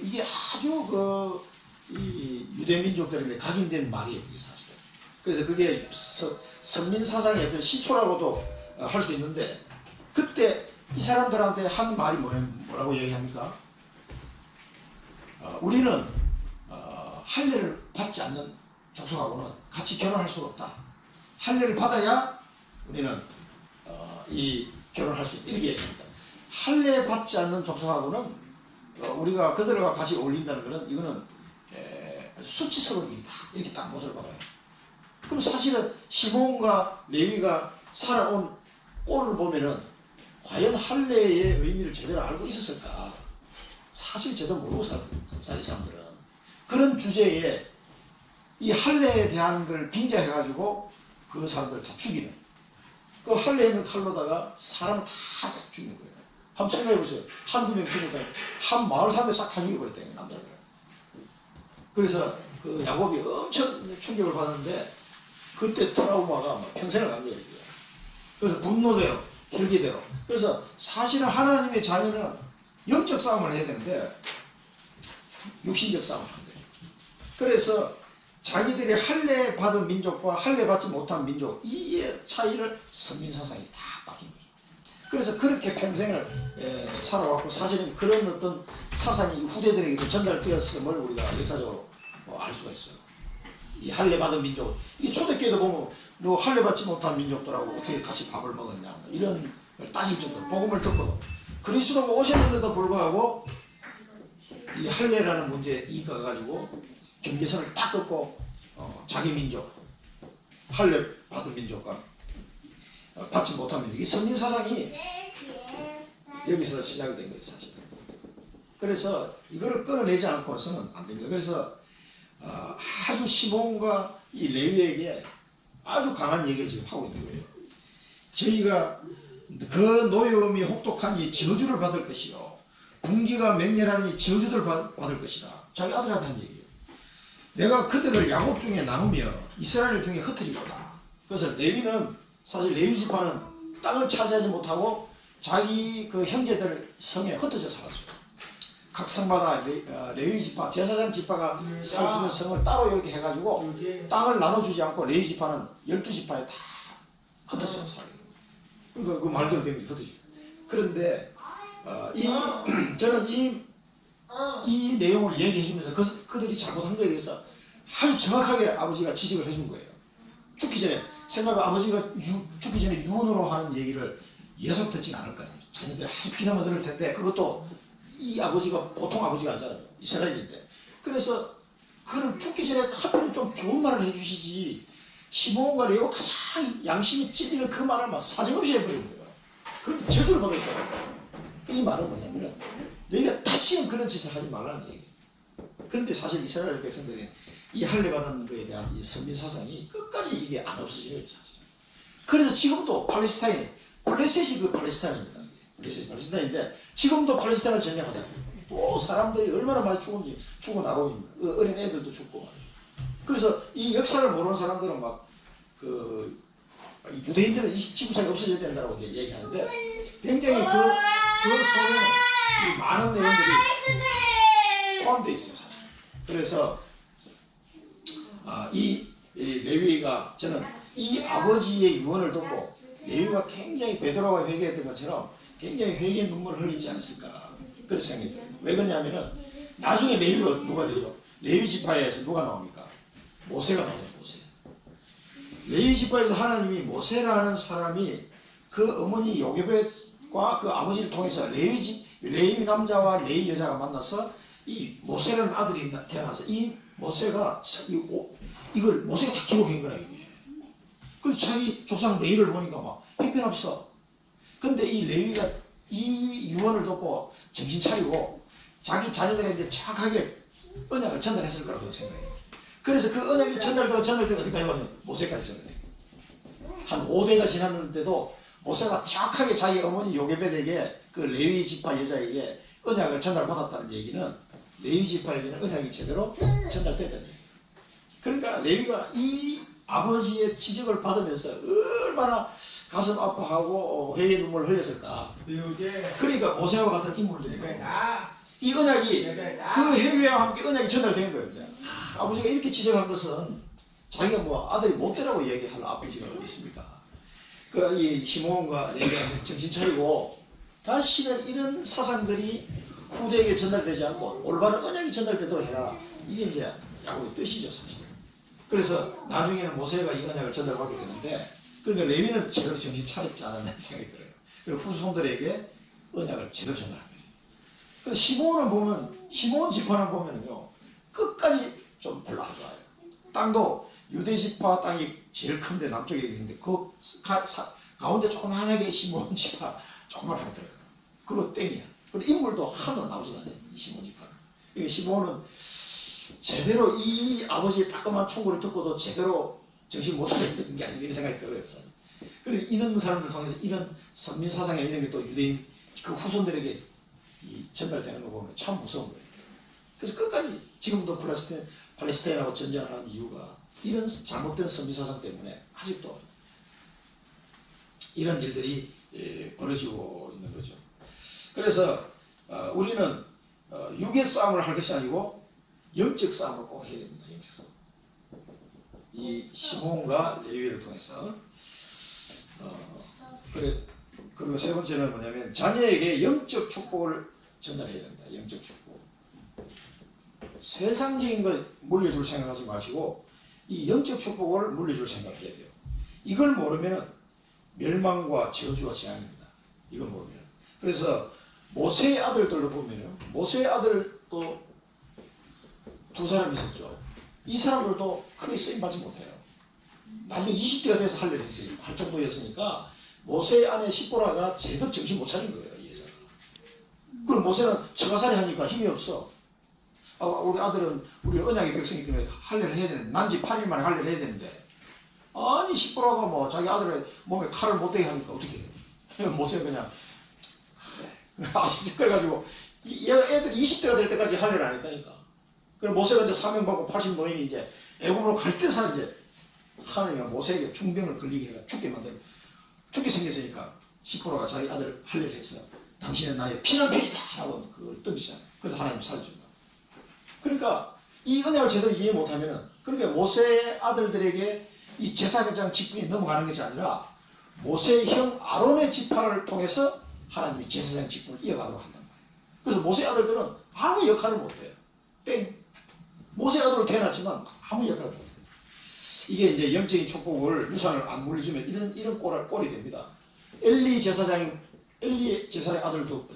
Speaker 1: 이게 아주 이 유대 민족들에게 각인된 말이에요, 이게 사실. 그래서 그게 선민사상의 어떤 시초라고도 할 수 있는데, 그때 이 사람들한테 한 말이 뭐라고 얘기합니까? 우리는 할례를 받지 않는 족속하고는 같이 결혼할 수가 없다. 할례를 받아야 우리는 이 결혼할 수 있다. 이렇게 얘기합니다. 할례 받지 않는 족속하고는 우리가 그들과 같이 어울린다는 것은 이거는 아주 수치스러운 일이다. 이렇게 딱 못을 박아요. 그럼 사실은 시몬과 레위가 살아온 꼴을 보면은 과연 할례의 의미를 제대로 알고 있었을까? 사실 제대로 모르고 살 사람들은 그런 주제에 이 할례에 대한 걸 빙자해가지고 그 사람들 다 죽이는, 그 할례에 있는 칼로다가 사람을 다 죽이는 거예요. 한번 생각해보세요. 한두 명 죽였다가 한 마을 사람들 싹 다 죽여버렸다는 남자들. 그래서 그 야곱이 엄청 충격을 받았는데 그때 트라우마가 평생을 간 거예요. 그래서 분노대로, 혈기대로. 그래서 사실은 하나님의 자녀는 영적 싸움을 해야 되는데 육신적 싸움을 하는 거예요. 그래서 자기들이 할례 받은 민족과 할례 받지 못한 민족, 이 차이를 선민사상이 다 바뀐 거죠. 그래서 그렇게 평생을 살아왔고, 사실은 그런 어떤 사상이 후대들에게도 전달되었음을 우리가 역사적으로 알 수가 있어요. 이 할례 받은 민족, 이 초대교회도 보면 너 할례 받지 못한 민족들하고 어떻게 같이 밥을 먹었냐, 이런 걸 따질 정도로 복음을 듣고 그리스도가 오셨는데도 불구하고 이 할례라는 문제에 이가가지고 경계선을 딱 긋고 자기 민족, 할례 받은 민족과 받지 못한 민족, 이 선민사상이 여기서 시작이 된 거예요, 사실은. 그래서 이거를 끊어내지 않고서는 안 됩니다. 그래서 아주 시몬과 이 레위에게 아주 강한 얘기를 지금 하고 있는 거예요. 저희가 그 노여움이 혹독한 이 저주를 받을 것이요, 분기가 맹렬한 이 저주를 받을 것이다. 자기 아들한테 한 얘기예요. 내가 그들을 야곱 중에 나누며 이스라엘 중에 흩어지거다. 그래서 레위는, 사실 레위 지파는 땅을 차지하지 못하고 자기 그 형제들 성에 흩어져 살았어요. 각 성마다 레위 지파, 제사장 지파가 살 수 있는 성을 따로 이렇게 해가지고 땅을 나눠주지 않고 레위 지파는 12지파에 다 흩어져 살아요. 그러니까 그 말대로 된 게 흩어져. 그런데 저는 이 내용을 얘기해주면서 그들이 잘못한 거에 대해서 아주 정확하게 아버지가 지적을 해준 거예요. 죽기 전에, 생각해 아버지가 죽기 전에 유언으로 하는 얘기를 예속 듣진 않을 거예요. 자신들이 아주 피나마 들을 텐데, 그것도 이 아버지가 보통 아버지가 아니잖아요. 이스라엘인데. 그래서 그를 죽기 전에 하필 좀 좋은 말을 해주시지, 시몬과 레위가 가장 양심이 찔리는 그 말을 막 사정없이 해버린 거예요. 그런데 저주를 받았다고. 이 말은 뭐냐면, 너희가 다시는 그런 짓을 하지 말라는 얘기예요. 그런데 사실 이스라엘 백성들이 이 할례 받은 것에 대한 이 선민 사상이 끝까지 이게 안 없어지는 거예요, 사실. 그래서 지금도 팔레스타인, 블레셋이 그 팔레스타인입니다. 블레셋이 팔레스타인인데 지금도 팔레스타인을 전쟁하잖아요. 또 사람들이 얼마나 많이 죽은지 죽어나가고 있습니다. 어린 애들도 죽고 말이에요. 그래서 이 역사를 모르는 사람들은 막 유대인들은 이 지구상에 없어져야 된다고 이제 얘기하는데 굉장히 그 속에는 이 많은 내용들이 포함되어 있어요, 사실. 그래서 이 레위가 저는 이 아버지의 유언을 듣고 레위가 굉장히 베드로가 회개했던 것처럼 굉장히 회개의 눈물을 흘리지 않았을까 그런 생각이 들어요. 왜 그러냐면은 나중에 레위가 누가 되죠? 레위 지파에서 누가 나옵니까? 모세가 나오죠. 모세. 레위 지파에서 하나님이 모세라는 사람이 그 어머니 요게벳과 그 아버지를 통해서 레위 남자와 레위 여자가 만나서 이 모세라는 아들이 태어나서 이 모세가 이걸 모세가 다 기록한 거라 이게. 근데 자기 조상 레위를 보니까 막 형편없어. 근데 이 레위가 이 유언을 듣고 정신 차리고 자기 자녀들에게 정확하게 언약을 전달했을 거라고 생각해요. 그래서 그 언약이 전달되고 어디까지 왔냐? 모세까지 전달해요. 한 5대가 지났는데도 모세가 정확하게 자기 어머니 요게벳에게 그 레위 지파 여자에게 언약을 전달받았다는 얘기는 레위 지파에게는 언약이 제대로 전달됐다는 얘기예요. 그러니까 레위가 이 아버지의 지적을 받으면서 얼마나 가슴 아파하고 회의 눈물을 흘렸을까. 그러니까 모세와 같은 인물들이니까 이 언약이 그 회개와 함께 언약이 전달된 거예요. 이제. 아버지가 이렇게 지적한 것은 자기가 뭐 아들이 못되라고 얘기할 아버지가 어디 있습니까? 그 이 시몬과 레위가 정신 차리고 다시는 이런 사상들이 후대에게 전달되지 않고 올바른 언약이 전달되도록 해라. 이게 이제 야곱의 뜻이죠, 사실. 그래서 나중에는 모세가 이 언약을 전달받게 되는데, 그러니까 레위는 제대로 정신 차렸지 않았나 생각이 들어요. 그리고 후손들에게 언약을 제대로 전달합니다. 그래서 시몬 지파는 보면요, 끝까지 좀 별로 안 좋아요. 땅도 유대 지파 땅이 제일 큰데 남쪽에 있는데 그 가운데 조그만하게 시몬 지파 조그만하게 들어가요. 그리고 땡이야. 그리고 인물도 하나도 나오지 않아요, 이 시몬 지파는. 그러니까 시몬은 제대로 이 아버지의 따끔한 충고를 듣고도 제대로 정신 못 차리는 게 아닌가 이런 생각이 들어요. 그리고 이런 사람들 통해서 이런 선민사상에 이런 게 또 유대인 그 후손들에게 전달되는 거 보면 참 무서운 거예요. 그래서 끝까지 지금도 팔레스타인하고 전쟁을 하는 이유가 이런 잘못된 선민사상 때문에 아직도 이런 일들이 벌어지고 있는 거죠. 그래서 우리는 육의 싸움을 할 것이 아니고 영적 싸움을 꼭 해야 됩니다. 영적 싸움. 이 시몬과 레위를 통해서 그리고 세 번째는 뭐냐면 자녀에게 영적 축복을 전달해야 된다. 영적 축복. 세상적인 걸 물려줄 생각하지 마시고 이 영적 축복을 물려줄 생각을 해야 돼요. 이걸 모르면 멸망과 저주와 재앙입니다. 이걸 모르면. 그래서 모세의 아들들로 보면요. 모세의 아들도 두 사람 있었죠. 이 사람들도 크게 쓰임받지 못해요. 나중에 20대가 돼서 할 정도였으니까 모세의 아내 시보라가 제대로 정신 못 차린 거예요. 이 여자가. 그럼 모세는 처가살이 하니까 힘이 없어. 우리 아들은 우리 언약의 백성이기 때문에 할례를 해야 되는데 난지 8일 만에 할례를 해야 되는데 아니 시보라가 뭐 자기 아들의 몸에 칼을 못 대게 하니까 어떻게 해요? 모세가 그냥 그래가지고 애들 20대가 될 때까지 할례를 안 했다니까. 그럼 모세가 이제 사명받고 80 노인이 이제 애굽으로 갈 때서 이제 하나님이 모세에게 중병을 걸리게 해가 죽게 생겼으니까 시보라가 자기 아들 할례를 했어. 당신은 나의 피난편이다 하고 그걸 던지잖아요. 그래서 하나님 살려준다. 그러니까 이 언약을 제대로 이해 못하면은 그러니까 모세의 아들들에게 이 제사장 직분이 넘어가는 것이 아니라 모세의 형 아론의 지파를 통해서 하나님이 제사장 직분을 이어가도록 한단 말이에요. 그래서 모세의 아들들은 아무 역할을 못해요. 땡. 모세의 아들로 태어났지만 아무 역할을 못해요. 이게 이제 영적인 축복을 유산을 안 물려주면 이런 꼴이 됩니다. 엘리 제사장의 아들도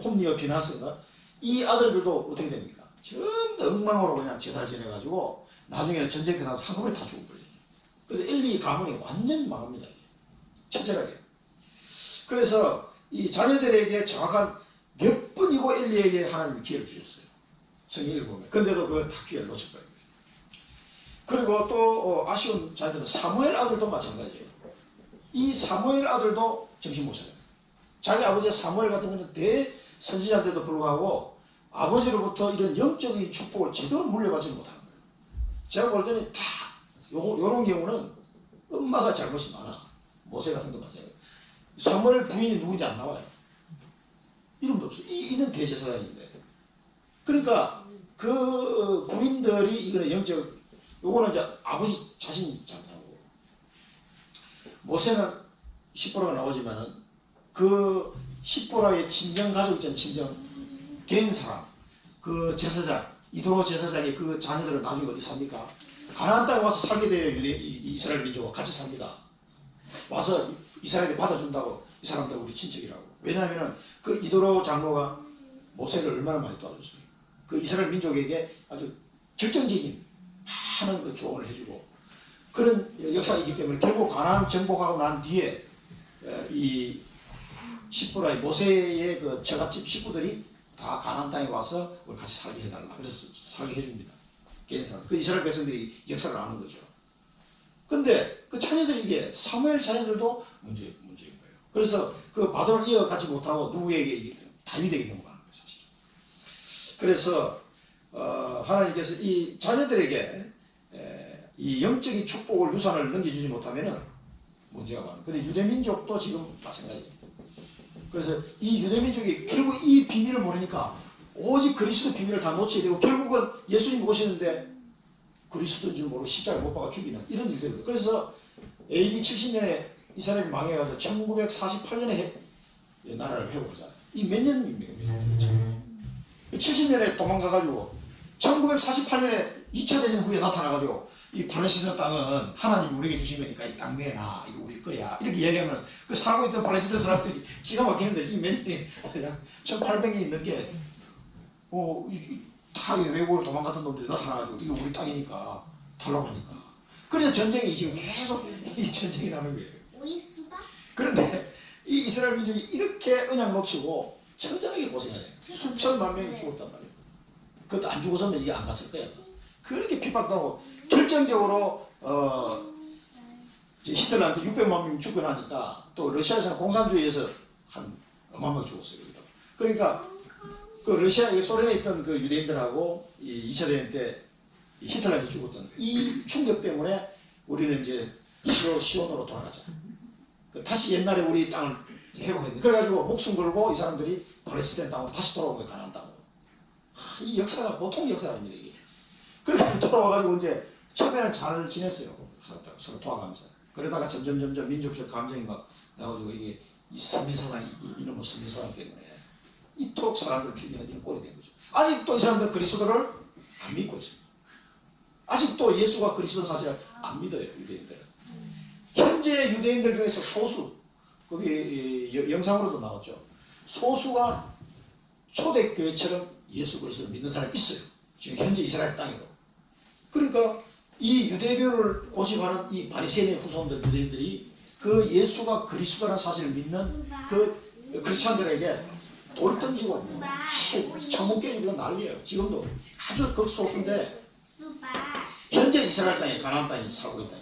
Speaker 1: 홈리와 비나스가 이 아들들도 어떻게 됩니까? 전부 다 엉망으로 그냥 제사를 지내가지고 나중에는 전쟁 때 나서 한꺼번에 다 죽어버려요. 그래서 엘리 가문이 완전히 망합니다. 철저하게. 그래서 이 자녀들에게 정확한 몇 분이고 엘리에게 하나님이 기회를 주셨어요. 성경 읽어보면. 근데도 그 탁 기회를 놓쳐버린 거예요. 그리고 또 아쉬운 자들은 사무엘 아들도 마찬가지예요. 이 사무엘 아들도 정신 못 차려요. 자기 아버지 사무엘 같은 경우는 대선지자인데도 불구하고 아버지로부터 이런 영적인 축복을 제대로 물려받지 못하는 거예요. 제가 볼 때는 다 요런 경우는 엄마가 잘못이 많아. 모세 같은 거 맞아요. 사무엘 부인이 누군지 안 나와요. 이름도 없어요. 이는 대제사장인데. 그러니까 그 부인들이 이거는 영적, 요거는 이제 아버지 자신이 잘못하고, 모세는 십보라가 나오지만은 그 십보라의 친정 가족 있잖아요. 친정 개인 사람, 그 제사장, 이도로 제사장이 그 자녀들은 나중에 어디 삽니까? 가나안 땅에 와서 살게 돼요. 이스라엘 민족과 같이 삽니다. 와서 이스라엘이 받아준다고, 이 사람들 우리 친척이라고. 왜냐하면 그 이도로 장로가 모세를 얼마나 많이 도와줬어요. 그 이스라엘 민족에게 아주 결정적인 많은 그 조언을 해주고 그런 역사이기 때문에 결국 가나안 정복하고 난 뒤에 이 십보라의 모세의 그 처갓집 식구들이 다 가나안 땅에 와서 우리 같이 살게 해달라. 그래서 살게 해줍니다. 개인 사람. 그 이스라엘 백성들이 역사를 아는 거죠. 근데 그 자녀들, 이게 사무엘 자녀들도 문제인 거예요. 그래서 그 바도를 이어가지 못하고 누구에게 다윗에게 넘어가는 거예요, 사실. 그래서 하나님께서 이 자녀들에게 이 영적인 축복을, 유산을 넘겨주지 못하면은 문제가 많아요. 근데 유대민족도 지금 마찬가지예요. 그래서 이 유대민족이 결국 이 비밀을 모르니까 오직 그리스도 비밀을 다 놓치게 되고 결국은 예수님 오시는데 그리스도인 줄 모르고 십자가에 못 박아 죽이는 이런 일이 되거든요. 그래서 AD 70년에 이스라엘이 망해가지고 1948년에 나라를 회복하잖아요. 이 몇 년입니까? 70년에 도망가가지고 1948년에 2차 대전 후에 나타나가지고 이 팔레스타인 땅은 하나님 우리에게 주신 거니까 이 땅 내놔, 이거 우리 거야, 이렇게 얘기하면 그 살고 있던 팔레스타인 사람들이 기가 막히는데 이 몇 년이 약 1800년이 넘게 다 외국으로 도망갔던 놈들이 나타나가지고 이거 우리 땅이니까 달라고 하니까. 그래서 전쟁이 지금 계속 이 전쟁이 나는 거예요. 그런데 이 이스라엘 민족이 이렇게 언약 놓치고 처절하게 고생해야 돼요. 수천만 명이 죽었단 말이에요. 그것도 안 죽었으면 이게 안 갔을 거예요. 그렇게 핍박하고 결정적으로 히틀러한테 600만 명이 죽어나니까 또 러시아에서는 공산주의에서 한 어마어마하게 명 죽었어요. 그러니까 그 러시아, 소련에 있던 그 유대인들하고 이 2차 대전 때 히틀러한테 죽었던 이 충격 때문에 우리는 이제 시온으로 돌아가자. 다시 옛날에 우리 땅을 회복했는데 그래가지고 목숨 걸고 이 사람들이 팔레스타인 땅으로 다시 돌아온 거예요. 가나안 땅으로. 이 역사가 보통 역사가 아닙니다. 이게. 그렇게 돌아와가지고 이제 처음에는 잘 지냈어요. 서로 도와가면서. 그러다가 점점 민족적 감정이 막 나와가지고 이게 이 선민사상, 이놈의 선민사상 때문에 이토록 사람들을 죽이는 이런 꼴이 된 거죠. 아직도 이 사람들 그리스도를 안 믿고 있습니다. 아직도 예수가 그리스도 사실을 안 믿어요. 유대인들은. 현재 유대인들 중에서 소수, 거기 영상으로도 나왔죠. 소수가 초대교회처럼 예수 그리스도를 믿는 사람이 있어요. 지금 현재 이스라엘 땅에도. 그러니까 이 유대교를 고집하는 이 바리새인의 후손들 유대인들이 그 예수가 그리스도라는 사실을 믿는 그 크리스찬들에게 돌 던지고 창문 깨지고 난리예요. 지금도 아주 극소수인데 현재 이스라엘 땅에 가나안 땅에 살고 있다.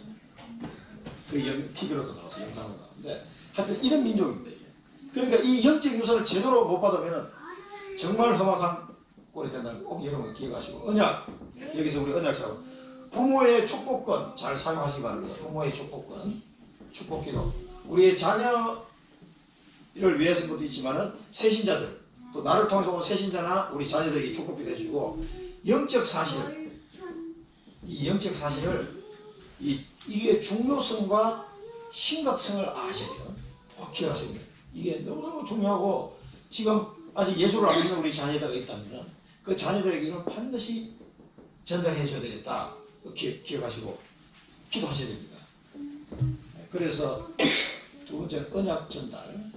Speaker 1: 그 TV로도 나와서 영상으로 나오는데 하여튼 이런 민족입니다. 이게. 그러니까 이 영적 유산을 제대로 못 받으면 정말 험악한 꼴이 된다는 거 꼭 여러분 기억하시고 언약, 여기서 우리 언약사고 부모의 축복권 잘 사용하시기 바랍니다. 부모의 축복권, 축복기도 우리의 자녀를 위해서인 것도 있지만은 세신자들 또 나를 통해서 온 세신자나 우리 자녀들에게 축복기도 해주고 영적 사실을 이 영적 사실을 이게 중요성과 심각성을 아셔야 돼요. 꼭 기억하셔야 돼요. 이게 너무너무 중요하고 지금 아직 예수를 안 믿는 우리 자녀들이 있다면 그 자녀들에게는 반드시 전달해 줘야 되겠다. 기억하시고 기도하셔야 됩니다. 그래서 두 번째는 언약 전달.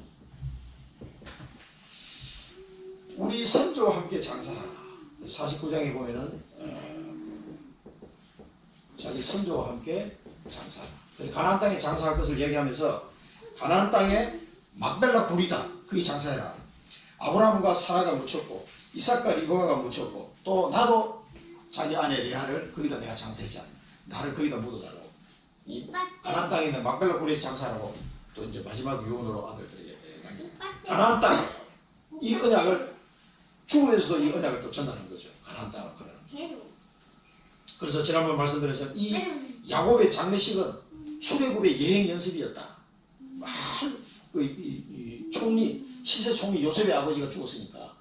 Speaker 1: 우리 선조와 함께 장사하라. 49장에 보면은 자기 선조와 함께 장사하라. 가나안 땅에 장사할 것을 얘기하면서 가나안 땅에 막벨라 굴이다. 그게 장사해라. 아브라함과 사라가 묻혔고 이삭과 리브가가 묻혔고 또 나도 자기 아내 레아를 거기다 내가 장사하지 않는 나를 거기다 묻어달라고 이 가나안 땅에 있는 막벨라 굴에서 장사하고 또 이제 마지막 유언으로 아들들에게 가나안 땅 이 언약을 죽음에서도 이 언약을 또 전하는 거죠. 가나안 땅을 걸어는. 그래서 지난번 말씀드렸지만 이 야곱의 장례식은 출애굽의 여행 연습이었다. 총리 시세 총리 요셉의 아버지가 죽었으니까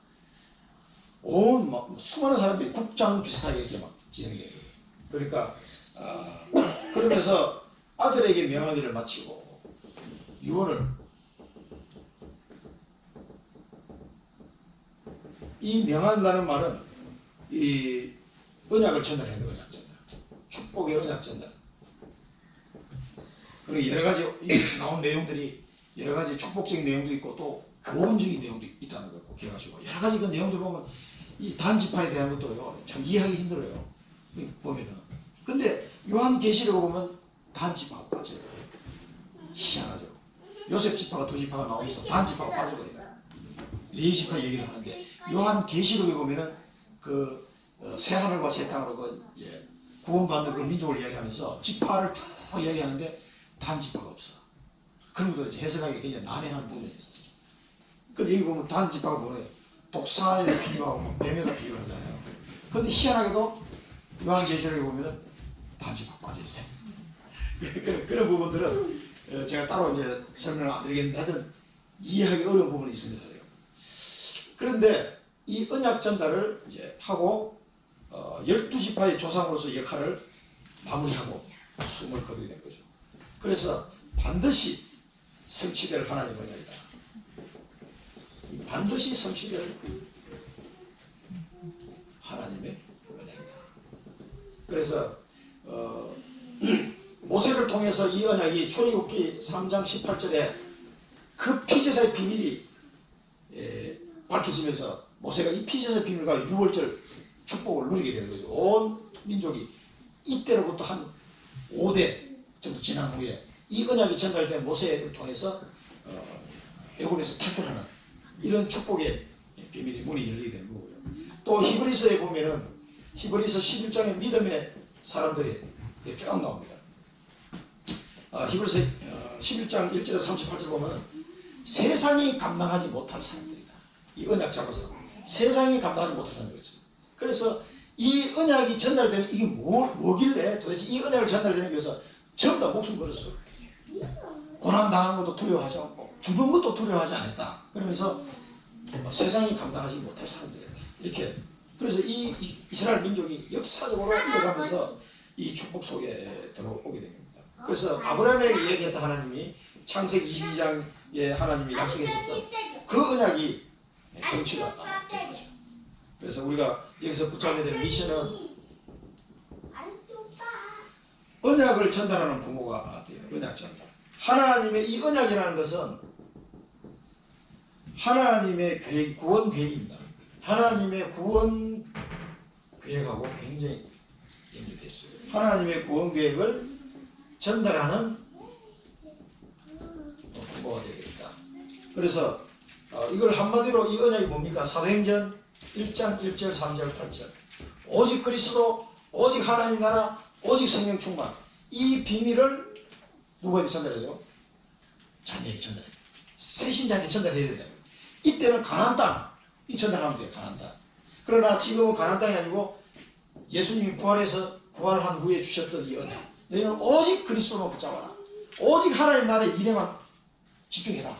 Speaker 1: 온 막 수많은 사람들이 국장 비슷하게 이렇게 막 진행이 돼요. 그러니까 그러면서 아들에게 명하기를 마치고 유언을 이 명한다는 말은 이 언약을 전달해야 돼요. 언약 전달. 축복의 언약 전달. 그리고 여러 가지 나온 내용들이 여러 가지 축복적인 내용도 있고 또 교훈적인 내용도 있다는 걸 꼭 기억하시고 여러 가지 그 내용들 보면 이 단지파에 대한 것도요 참 이해하기 힘들어요. 보면은. 근데 요한계시록 보면 단지파가 빠져요. 희한하죠. 요셉 지파가 두 지파가 나오면서 단지파가 빠져버려요. 레위지파 얘기를 하는데 요한계시록에 보면은 그 새 하늘과 새 땅으로 그 구원받는 그 민족을 이야기하면서 지파를 쭉 이야기하는데 단지파가 없어. 그런 것도 이제 해석하기 굉장히 난해한 부분이 있어요. 근데 여기 보면 단지파가 뭐래요? 독사에 비유하고 뱀에다 비유를 하잖아요. 근데 희한하게도 요한계시록에 보면은 단지파 빠져있어요. 그런 부분들은 제가 따로 이제 설명을 안 드리겠는데 하여튼 이해하기 어려운 부분이 있습니다. 그런데 이 언약 전달을 이제 하고 12지파의 조상으로서 역할을 마무리하고 숨을 거두게 된 거죠. 그래서 반드시 성취될 하나님의 언약이다. 반드시 성취될 하나님의 언약이다. 그래서 모세를 통해서 이 언약이 출애굽기 3장 18절에 그 피제사의 비밀이 밝혀지면서 모세가 이 피제사의 비밀과 유월절 축복을 누리게 되는 거죠. 온 민족이 이때로부터 한 5대 정도 지난 후에 이 언약이 전달된 모세를 통해서 애굽에서 탈출하는 이런 축복의 비밀이 문이 열리게 되는 거고요. 또 히브리서에 보면은 히브리서 11장의 믿음의 사람들이 쭉 나옵니다. 히브리서 11장 1절에서 38절 보면 세상이 감당하지 못할 사람들이다. 이 언약 잡아서 세상이 감당하지 못할 사람들이 있어요. 그래서 이 언약이 전달되는 이게 뭐길래 도대체 이 언약을 전달되는 위해서 전부 다 목숨 걸었어. 고난당한 것도 두려워하지 않고 죽은 것도 두려워하지 않았다. 그러면서 세상이 감당하지 못할 사람들이다. 이렇게 그래서 이 이스라엘 민족이 역사적으로 이어가면서 이 축복 속에 들어오게 됩니다. 그래서 아브라함에게 얘기했던 하나님이 창세기 22장에 하나님이 약속했었던 그 언약이 성취가 된 거죠. 그래서 우리가 여기서 붙잡아야 될 미션은 언약을 전달하는 부모가 돼요. 언약 전달. 하나님의 이 언약이라는 것은 하나님의 계획, 구원 계획입니다. 하나님의 구원 계획하고 굉장히 연결되어 있어요. 하나님의 구원 계획을 전달하는 부모가 되겠다. 그래서 이걸 한마디로 이 언약이 뭡니까? 사도행전 1장 1절 3절 8절 오직 그리스도 오직 하나님 나라 오직 성령 충만 이 비밀을 누구에게 전달해야 돼요? 자녀에게 전달해야 돼요. 새신자에게 전달해야 된다. 이때는 가나안 땅이 전달하면 돼요. 가나안 땅. 그러나 지금은 가나안 땅이 아니고 예수님이 부활해서 부활한 후에 주셨던 이 언약 너희는 오직 그리스도만 붙잡아라. 오직 하나님 나라의 일에만 집중해라.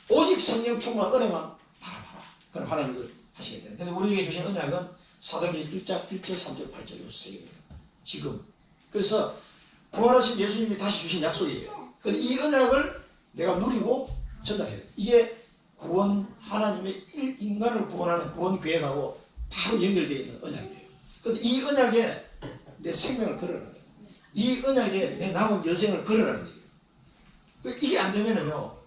Speaker 1: 오직 성령 충만 은혜만 바라봐라. 그럼 하나님을 하시게 되는. 그래서 우리에게 주신 언약은 사도행전 1장 1절 3절 8절 요 세 개입니다. 지금. 그래서 부활하신 예수님이 다시 주신 약속이에요. 그런데 이 언약을 내가 누리고 전달해야 돼. 이게 구원 하나님의 인간을 구원하는 구원 계획하고 바로 연결되어 있는 언약이에요. 그런데 이 언약에 내 생명을 걸어라는 거예요. 이 언약에 내 남은 여생을 걸어라는 거예요. 이게 안 되면은요,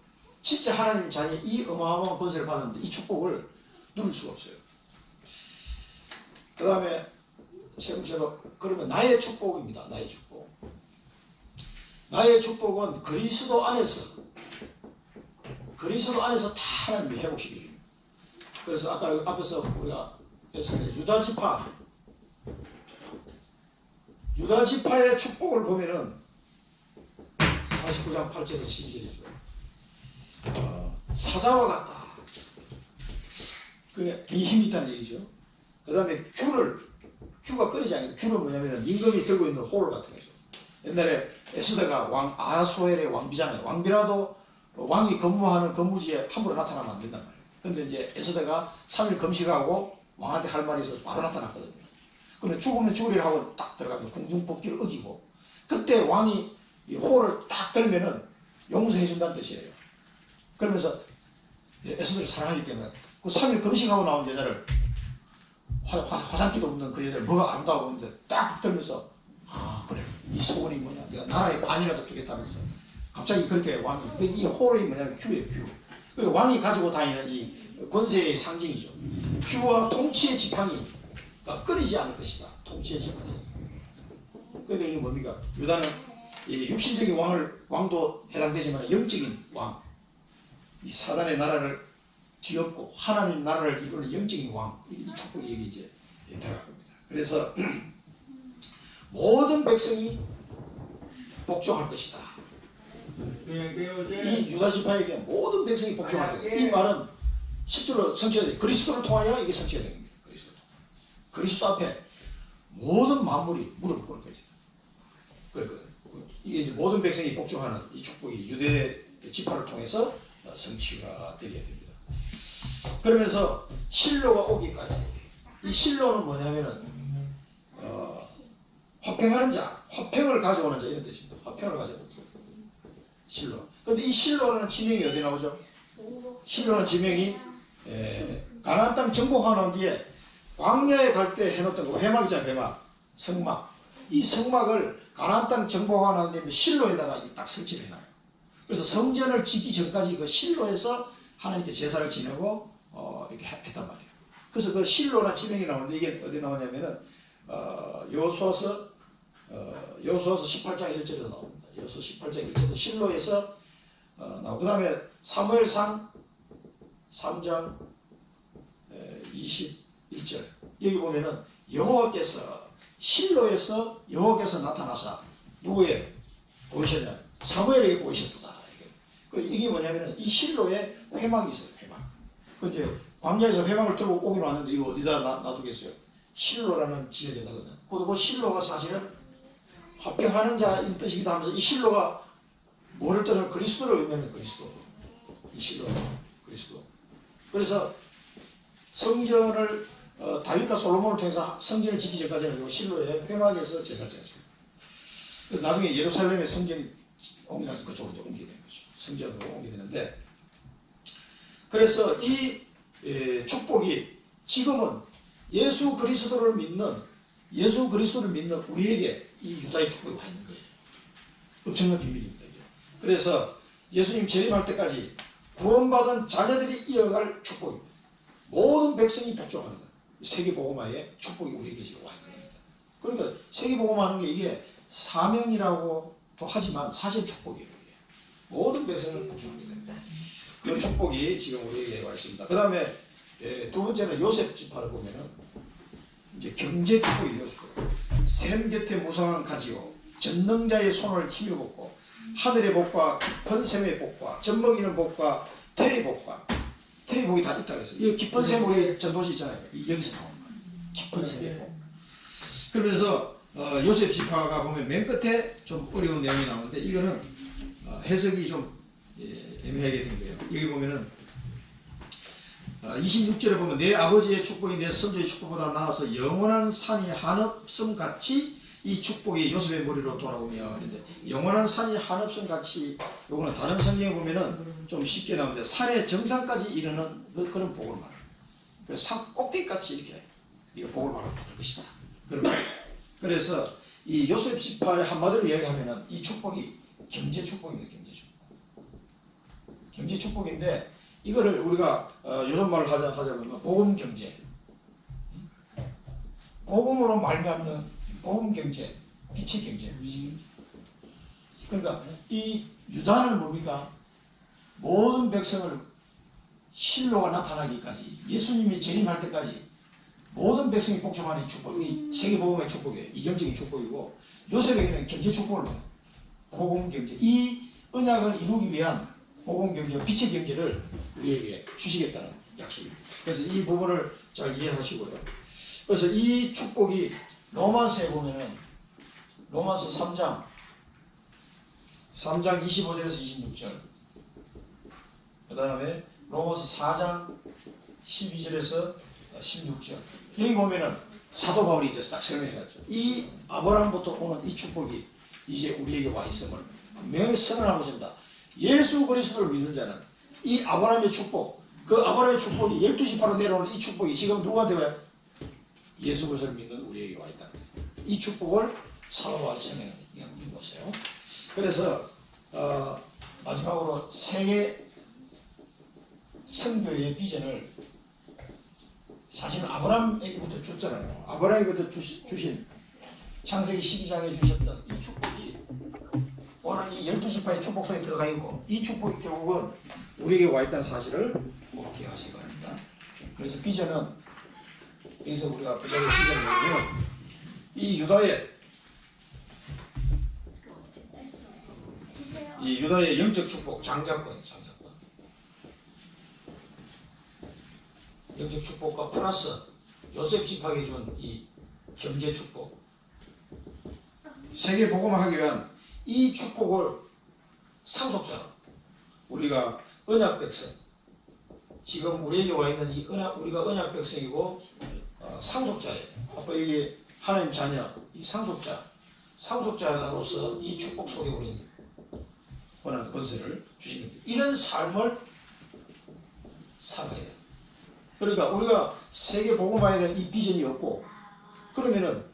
Speaker 1: 진짜 하나님 자녀 이 어마어마한 권세를 받았는데 이 축복을 누릴 수가 없어요. 그 다음에 세번째로 그러면 나의 축복입니다. 나의 축복. 나의 축복은 그리스도 안에서 다 하나님이 회복시켜줍니다. 그래서 아까 앞에서 우리가 했었는데 유다지파의 축복을 보면은 49장 8절에서 12절이죠. 사자와 같다. 그게 굉장히 힘이 있다는 얘기죠. 그 다음에 큐가 끊이지 않는 큐는 뭐냐면 임금이 들고 있는 홀 같은 거죠. 옛날에 에스더가 왕 아하수에르의 왕비잖아요. 왕비라도 왕이 근무하는 근무지에 함부로 나타나면 안 된단 말이에요. 근데 이제 에스더가 3일 금식하고 왕한테 할 말이 있어서 바로 나타났거든요. 그러면 죽으면 죽으리라 하고 딱 들어가면 궁중법기를 어기고, 그때 왕이 이 홀을 딱 들면은 용서해준다는 뜻이에요. 그러면서 에스더를 사랑하기 때문에 그 3일 금식하고 나온 여자를 화장기도 없는 그 여자를 뭐가 아름다워 보는데 딱 들면서 그래 이 소원이 뭐냐, 내가 나라의 반이라도 주겠다면서 갑자기 그렇게 왕이, 이 홀이 뭐냐면 큐예요. 큐. 그리고 왕이 가지고 다니는 이 권세의 상징이죠. 큐와 통치의 지팡이 끊이지 않을 것이다. 통치의 지팡이. 그런데 이게 뭡니까? 유다는 이 육신적인 왕도 해당되지만 영적인 왕, 이 사단의 나라를 뒤엎고 하나님 나라를 이루는 영적인 왕, 이 축복이 여기 이제 들어갈 겁니다. 그래서 모든 백성이 복종할 것이다. 이 유다지파에게 모든 백성이 복종할 것이다. 이 말은 실제로 성취가 돼. 그리스도를 통하여 이게 성취가 됩니다. 그리스도 앞에 모든 만물이 무릎을 꿇을 것이다. 그러니까 이게 이제 모든 백성이 복종하는 이 축복이 유대 지파를 통해서 성취가 되게 됩니다. 그러면서 실로가 오기까지, 이 실로는 뭐냐면은 화평하는 자, 화평을 가져오는 자 이런 뜻입니다. 화평을 가져오는 자, 실로. 그런데 이 실로라는 지명이 어디 나오죠? 실로라는 지명이 가나안 땅 정복하는 뒤에 광야에 갈 때 해놓던 거 회막이잖아요. 회막, 성막. 이 성막을 가나안 땅 정복하는 뒤에 실로에다가 딱 설치를 해놔요. 그래서 성전을 짓기 전까지 그 실로에서 하나님께 제사를 지내고 이렇게 했단 말이에요. 그래서 그 실로라는 지명이 나오는데 이게 어디 나오냐면은 여호수아서 18장 1절에도 나옵니다. 여호수아 18장 1절에도 실로에서 나오고, 그 다음에 사무엘상 3장 21절 여기 보면은 여호와께서 실로에서 여호와께서 나타나사 누구에 보이셨냐? 사무엘에게 보이셨다. 이게 뭐냐면은 이 실로에 회막이 있어요. 회막. 근데 광야에서 회막을 들고 오기로 왔는데 이거 어디다 놔두겠어요? 실로라는 지역에다거든. 그 실로가 사실은 화평하는 자인 뜻이기도 하면서 이 실로가 뭐를 뜻하면 그리스도를 의미하는 그리스도. 이 실로가 그리스도. 그래서 성전을 다윗과 솔로몬을 통해서 성전을 짓기 전까지는 실로의 회막에서 제사를 지냈습니다. 그래서 나중에 예루살렘의 성전이 옮겨나서 그쪽으로 옮기게 된 거죠. 성전으로 옮기게 되는데, 그래서 이 축복이 지금은 예수 그리스도를 믿는 우리에게 이 유다의 축복이 와 있는 거예요. 엄청난 비밀입니다. 그래서 예수님 재림할 때까지 구원받은 자녀들이 이어갈 축복입니다. 모든 백성이 복종하는 거예요. 세계복음화의 축복이 우리에게 지금 와 있는 겁니다. 그러니까 세계복음화하는 게 이게 사명이라고도 하지만 사실 축복이에요. 이게. 모든 백성을 복종하게 됩니다. 그 축복이 지금 우리에게 와 있습니다. 그 다음에 두 번째는 요셉 지파를 보면은 이제 경제 축복이에요. 샘 곁에 무성한 가지요, 전능자의 손을 힘을 복고, 하늘의 복과 번샘의 복과 젖먹이는 복과 태의 복과, 태의 복이 다 있다 그랬어요. 이 깊은 샘 우리 전도시 있잖아요. 여기서 나오는 거예요. 깊은 샘의 복. 그러면서 요셉 지파가 보면 맨 끝에 좀 어려운 내용이 나오는데 이거는 해석이 좀 애매하게 된 거예요. 여기 보면은 26절에 보면 내 아버지의 축복이 내 선조의 축복보다 나아서 영원한 산이 한없음 같이 이 축복이 요셉의 머리로 돌아오며, 영원한 산이 한없음 같이, 요거는 다른 성경에 보면은 좀 쉽게 나오는데 산의 정상까지 이르는 그런 복을 말합니다. 그래서 산 꼭대기까지 이렇게 복을 받을 것이다. 그래서 이 요셉 지파의 한마디로 이야기하면은 이 축복이 경제 축복입니다. 경제 축복인데 이거를 우리가 요즘 말을 하자면 복음 경제, 복음으로 말미암는 복음 경제, 빛의 경제. 그러니까 이 유다는 뭡니까? 모든 백성을 실로가 나타나기까지 예수님이 재림할 때까지 모든 백성이 복종하는 이 축복, 이 세계복음의 축복이에요. 이경적인 축복이고 요셉에게는 경제 축복을 받아요. 복음 경제. 이 언약을 이루기 위한 복음 경제, 빛의 경제를 우리에게 주시겠다는 약속입니다. 그래서 이 부분을 잘 이해하시고요. 그래서 이 축복이 로마서에 보면은 로마서 3장 25절에서 26절, 그 다음에 로마서 4장 12절에서 16절, 여기 보면은 사도 바울이 이제 딱 설명해놨죠. 이 아브라함부터 오는 이 축복이 이제 우리에게 와 있음을 분명히 선언하고 있습니다. 예수 그리스도를 믿는 자는 이 아브라함의 축복, 그 아브라함의 축복이 12지파로 내려오는 이 축복이 지금 누가 되어요? 예수 그리스도를 믿는 우리에게 와 있다. 이 축복을 사도 바울이 설명해 보세요. 그래서 마지막으로 세계 성교의 비전을 사실은 아브라함에게부터 줬잖아요. 아브라함에게부터 주신 창세기 12장에 주셨던 이 축복이 오늘 이 12지파의 축복 속에 들어가 있고, 이 축복이 결국은 우리에게 와 있다는 사실을 꼭 기억하시기 바랍니다. 그래서 비전은 여기서 우리가 비전을 보면 이 유다의 영적 축복, 장자권 영적 축복과 플러스 요셉 지파에게 준 이 경제 축복, 세계 복음을 하기 위한 이 축복을 상속자로 우리가 언약 백성, 지금 우리에게 와 있는 이 우리가 언약 백성이고 상속자예요. 아빠 여기 하나님 자녀, 이 상속자로서 이 축복 속에 우리는 권한 권세를 주신 겁니다. 이런 삶을 살아야 돼요. 그러니까 우리가 세계 복음화에 대한 이 비전이 없고, 그러면은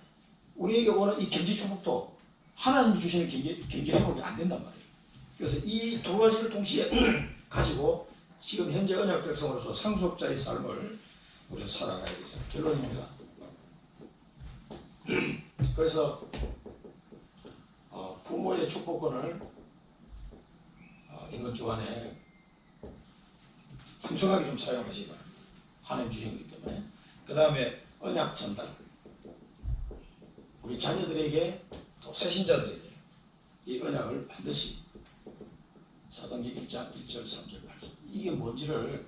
Speaker 1: 우리에게 오는 이 경제 축복도 하나님이 주시는 경제 회복이 안 된단 말이에요. 그래서 이 두 가지를 동시에 가지고 지금 현재 언약 백성으로서 상속자의 삶을 우리가 살아가야겠습니다. 결론입니다. 그래서 부모의 축복권을 이번 주간에 풍성하게 좀 사용하시기 바랍니다. 하나님 주신 거기 때문에. 그 다음에 언약 전달, 우리 자녀들에게 또 새신자들에게 이 언약을 반드시 사도행전 1장 1절 3절 8절 이게 뭔지를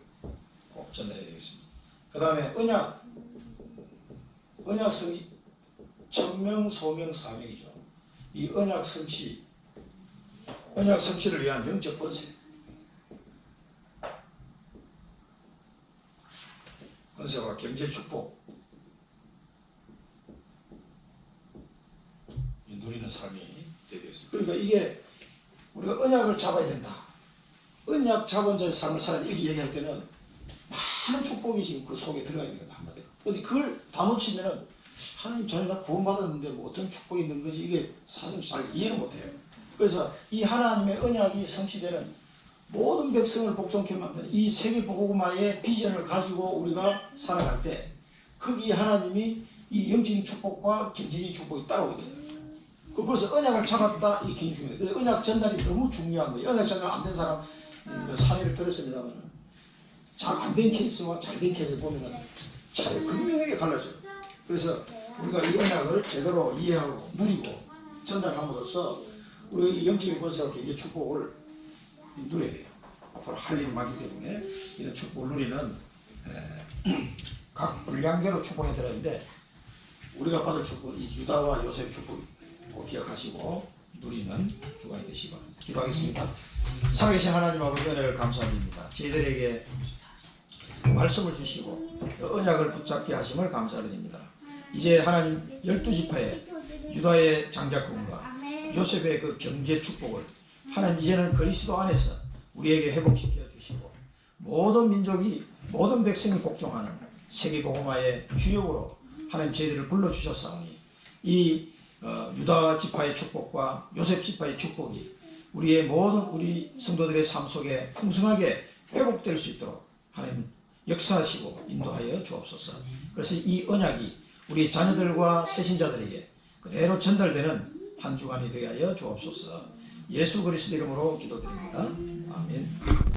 Speaker 1: 꼭 전달해야 되겠습니다. 그 다음에 언약 성취, 천명, 소명, 사명이죠. 이 언약 성취를 위한 영적 권세와 경제 축복 누리는 삶이 되겠습니다. 그러니까 이게 우리가 언약을 잡아야 된다. 언약 잡은 자의 삶을 살아야 돼. 이렇게 얘기할 때는 많은 축복이 지금 그 속에 들어가 있는 거다. 한마디로. 근데 그걸 다 놓치면은 하나님 전에 다 구원받았는데 뭐 어떤 축복이 있는 거지, 이게 사실 잘 이해를 못해요. 그래서 이 하나님의 언약이 성취되는 모든 백성을 복종케 만드는 이 세계 복음화의 비전을 가지고 우리가 살아갈 때 거기 하나님이 이 영적인 축복과 경제적인 축복이 따라오게 돼요. 그래서 언약을 잡았다, 이 굉장히 중요해요. 그래서 언약 전달이 너무 중요한 거예요. 언약 전달 안 된 사람 사례를 들었습니다만 잘 안 된 케이스와 잘 된 케이스를 보면 차이 극명하게 갈라져요. 그래서 우리가 이 언약을 제대로 이해하고 누리고 전달함으로써 우리 영적인 권세와 경제 축복을 누려야 돼요. 앞으로 할 일이 많기 때문에 이런 축복을 누리는 각 분량대로 축복해야 되는데, 우리가 받을 축복, 이 유다와 요셉 축복 꼭 기억하시고 누리는 주간이 되시기 바랍니다. 기도하겠습니다. 살아계신 하나님 아버지, 은혜를 감사드립니다. 저희들에게 말씀을 주시고 언약을 붙잡게 하심을 감사드립니다. 이제 하나님 12지파의 유다의 장자권과 요셉의 그 경제 축복을 하나님 이제는 그리스도 안에서 우리에게 회복시켜 주시고, 모든 민족이, 모든 백성이 복종하는 세계 복음화의 주역으로 하나님 저희들을 불러주셨사오니 이 유다 지파의 축복과 요셉 지파의 축복이 우리의 모든 우리 성도들의 삶 속에 풍성하게 회복될 수 있도록 하나님 역사하시고 인도하여 주옵소서. 그래서 이 언약이 우리 자녀들과 새신자들에게 그대로 전달되는 한 주간이 되게 하여 주옵소서. 예수 그리스도 이름으로 기도드립니다. 아멘.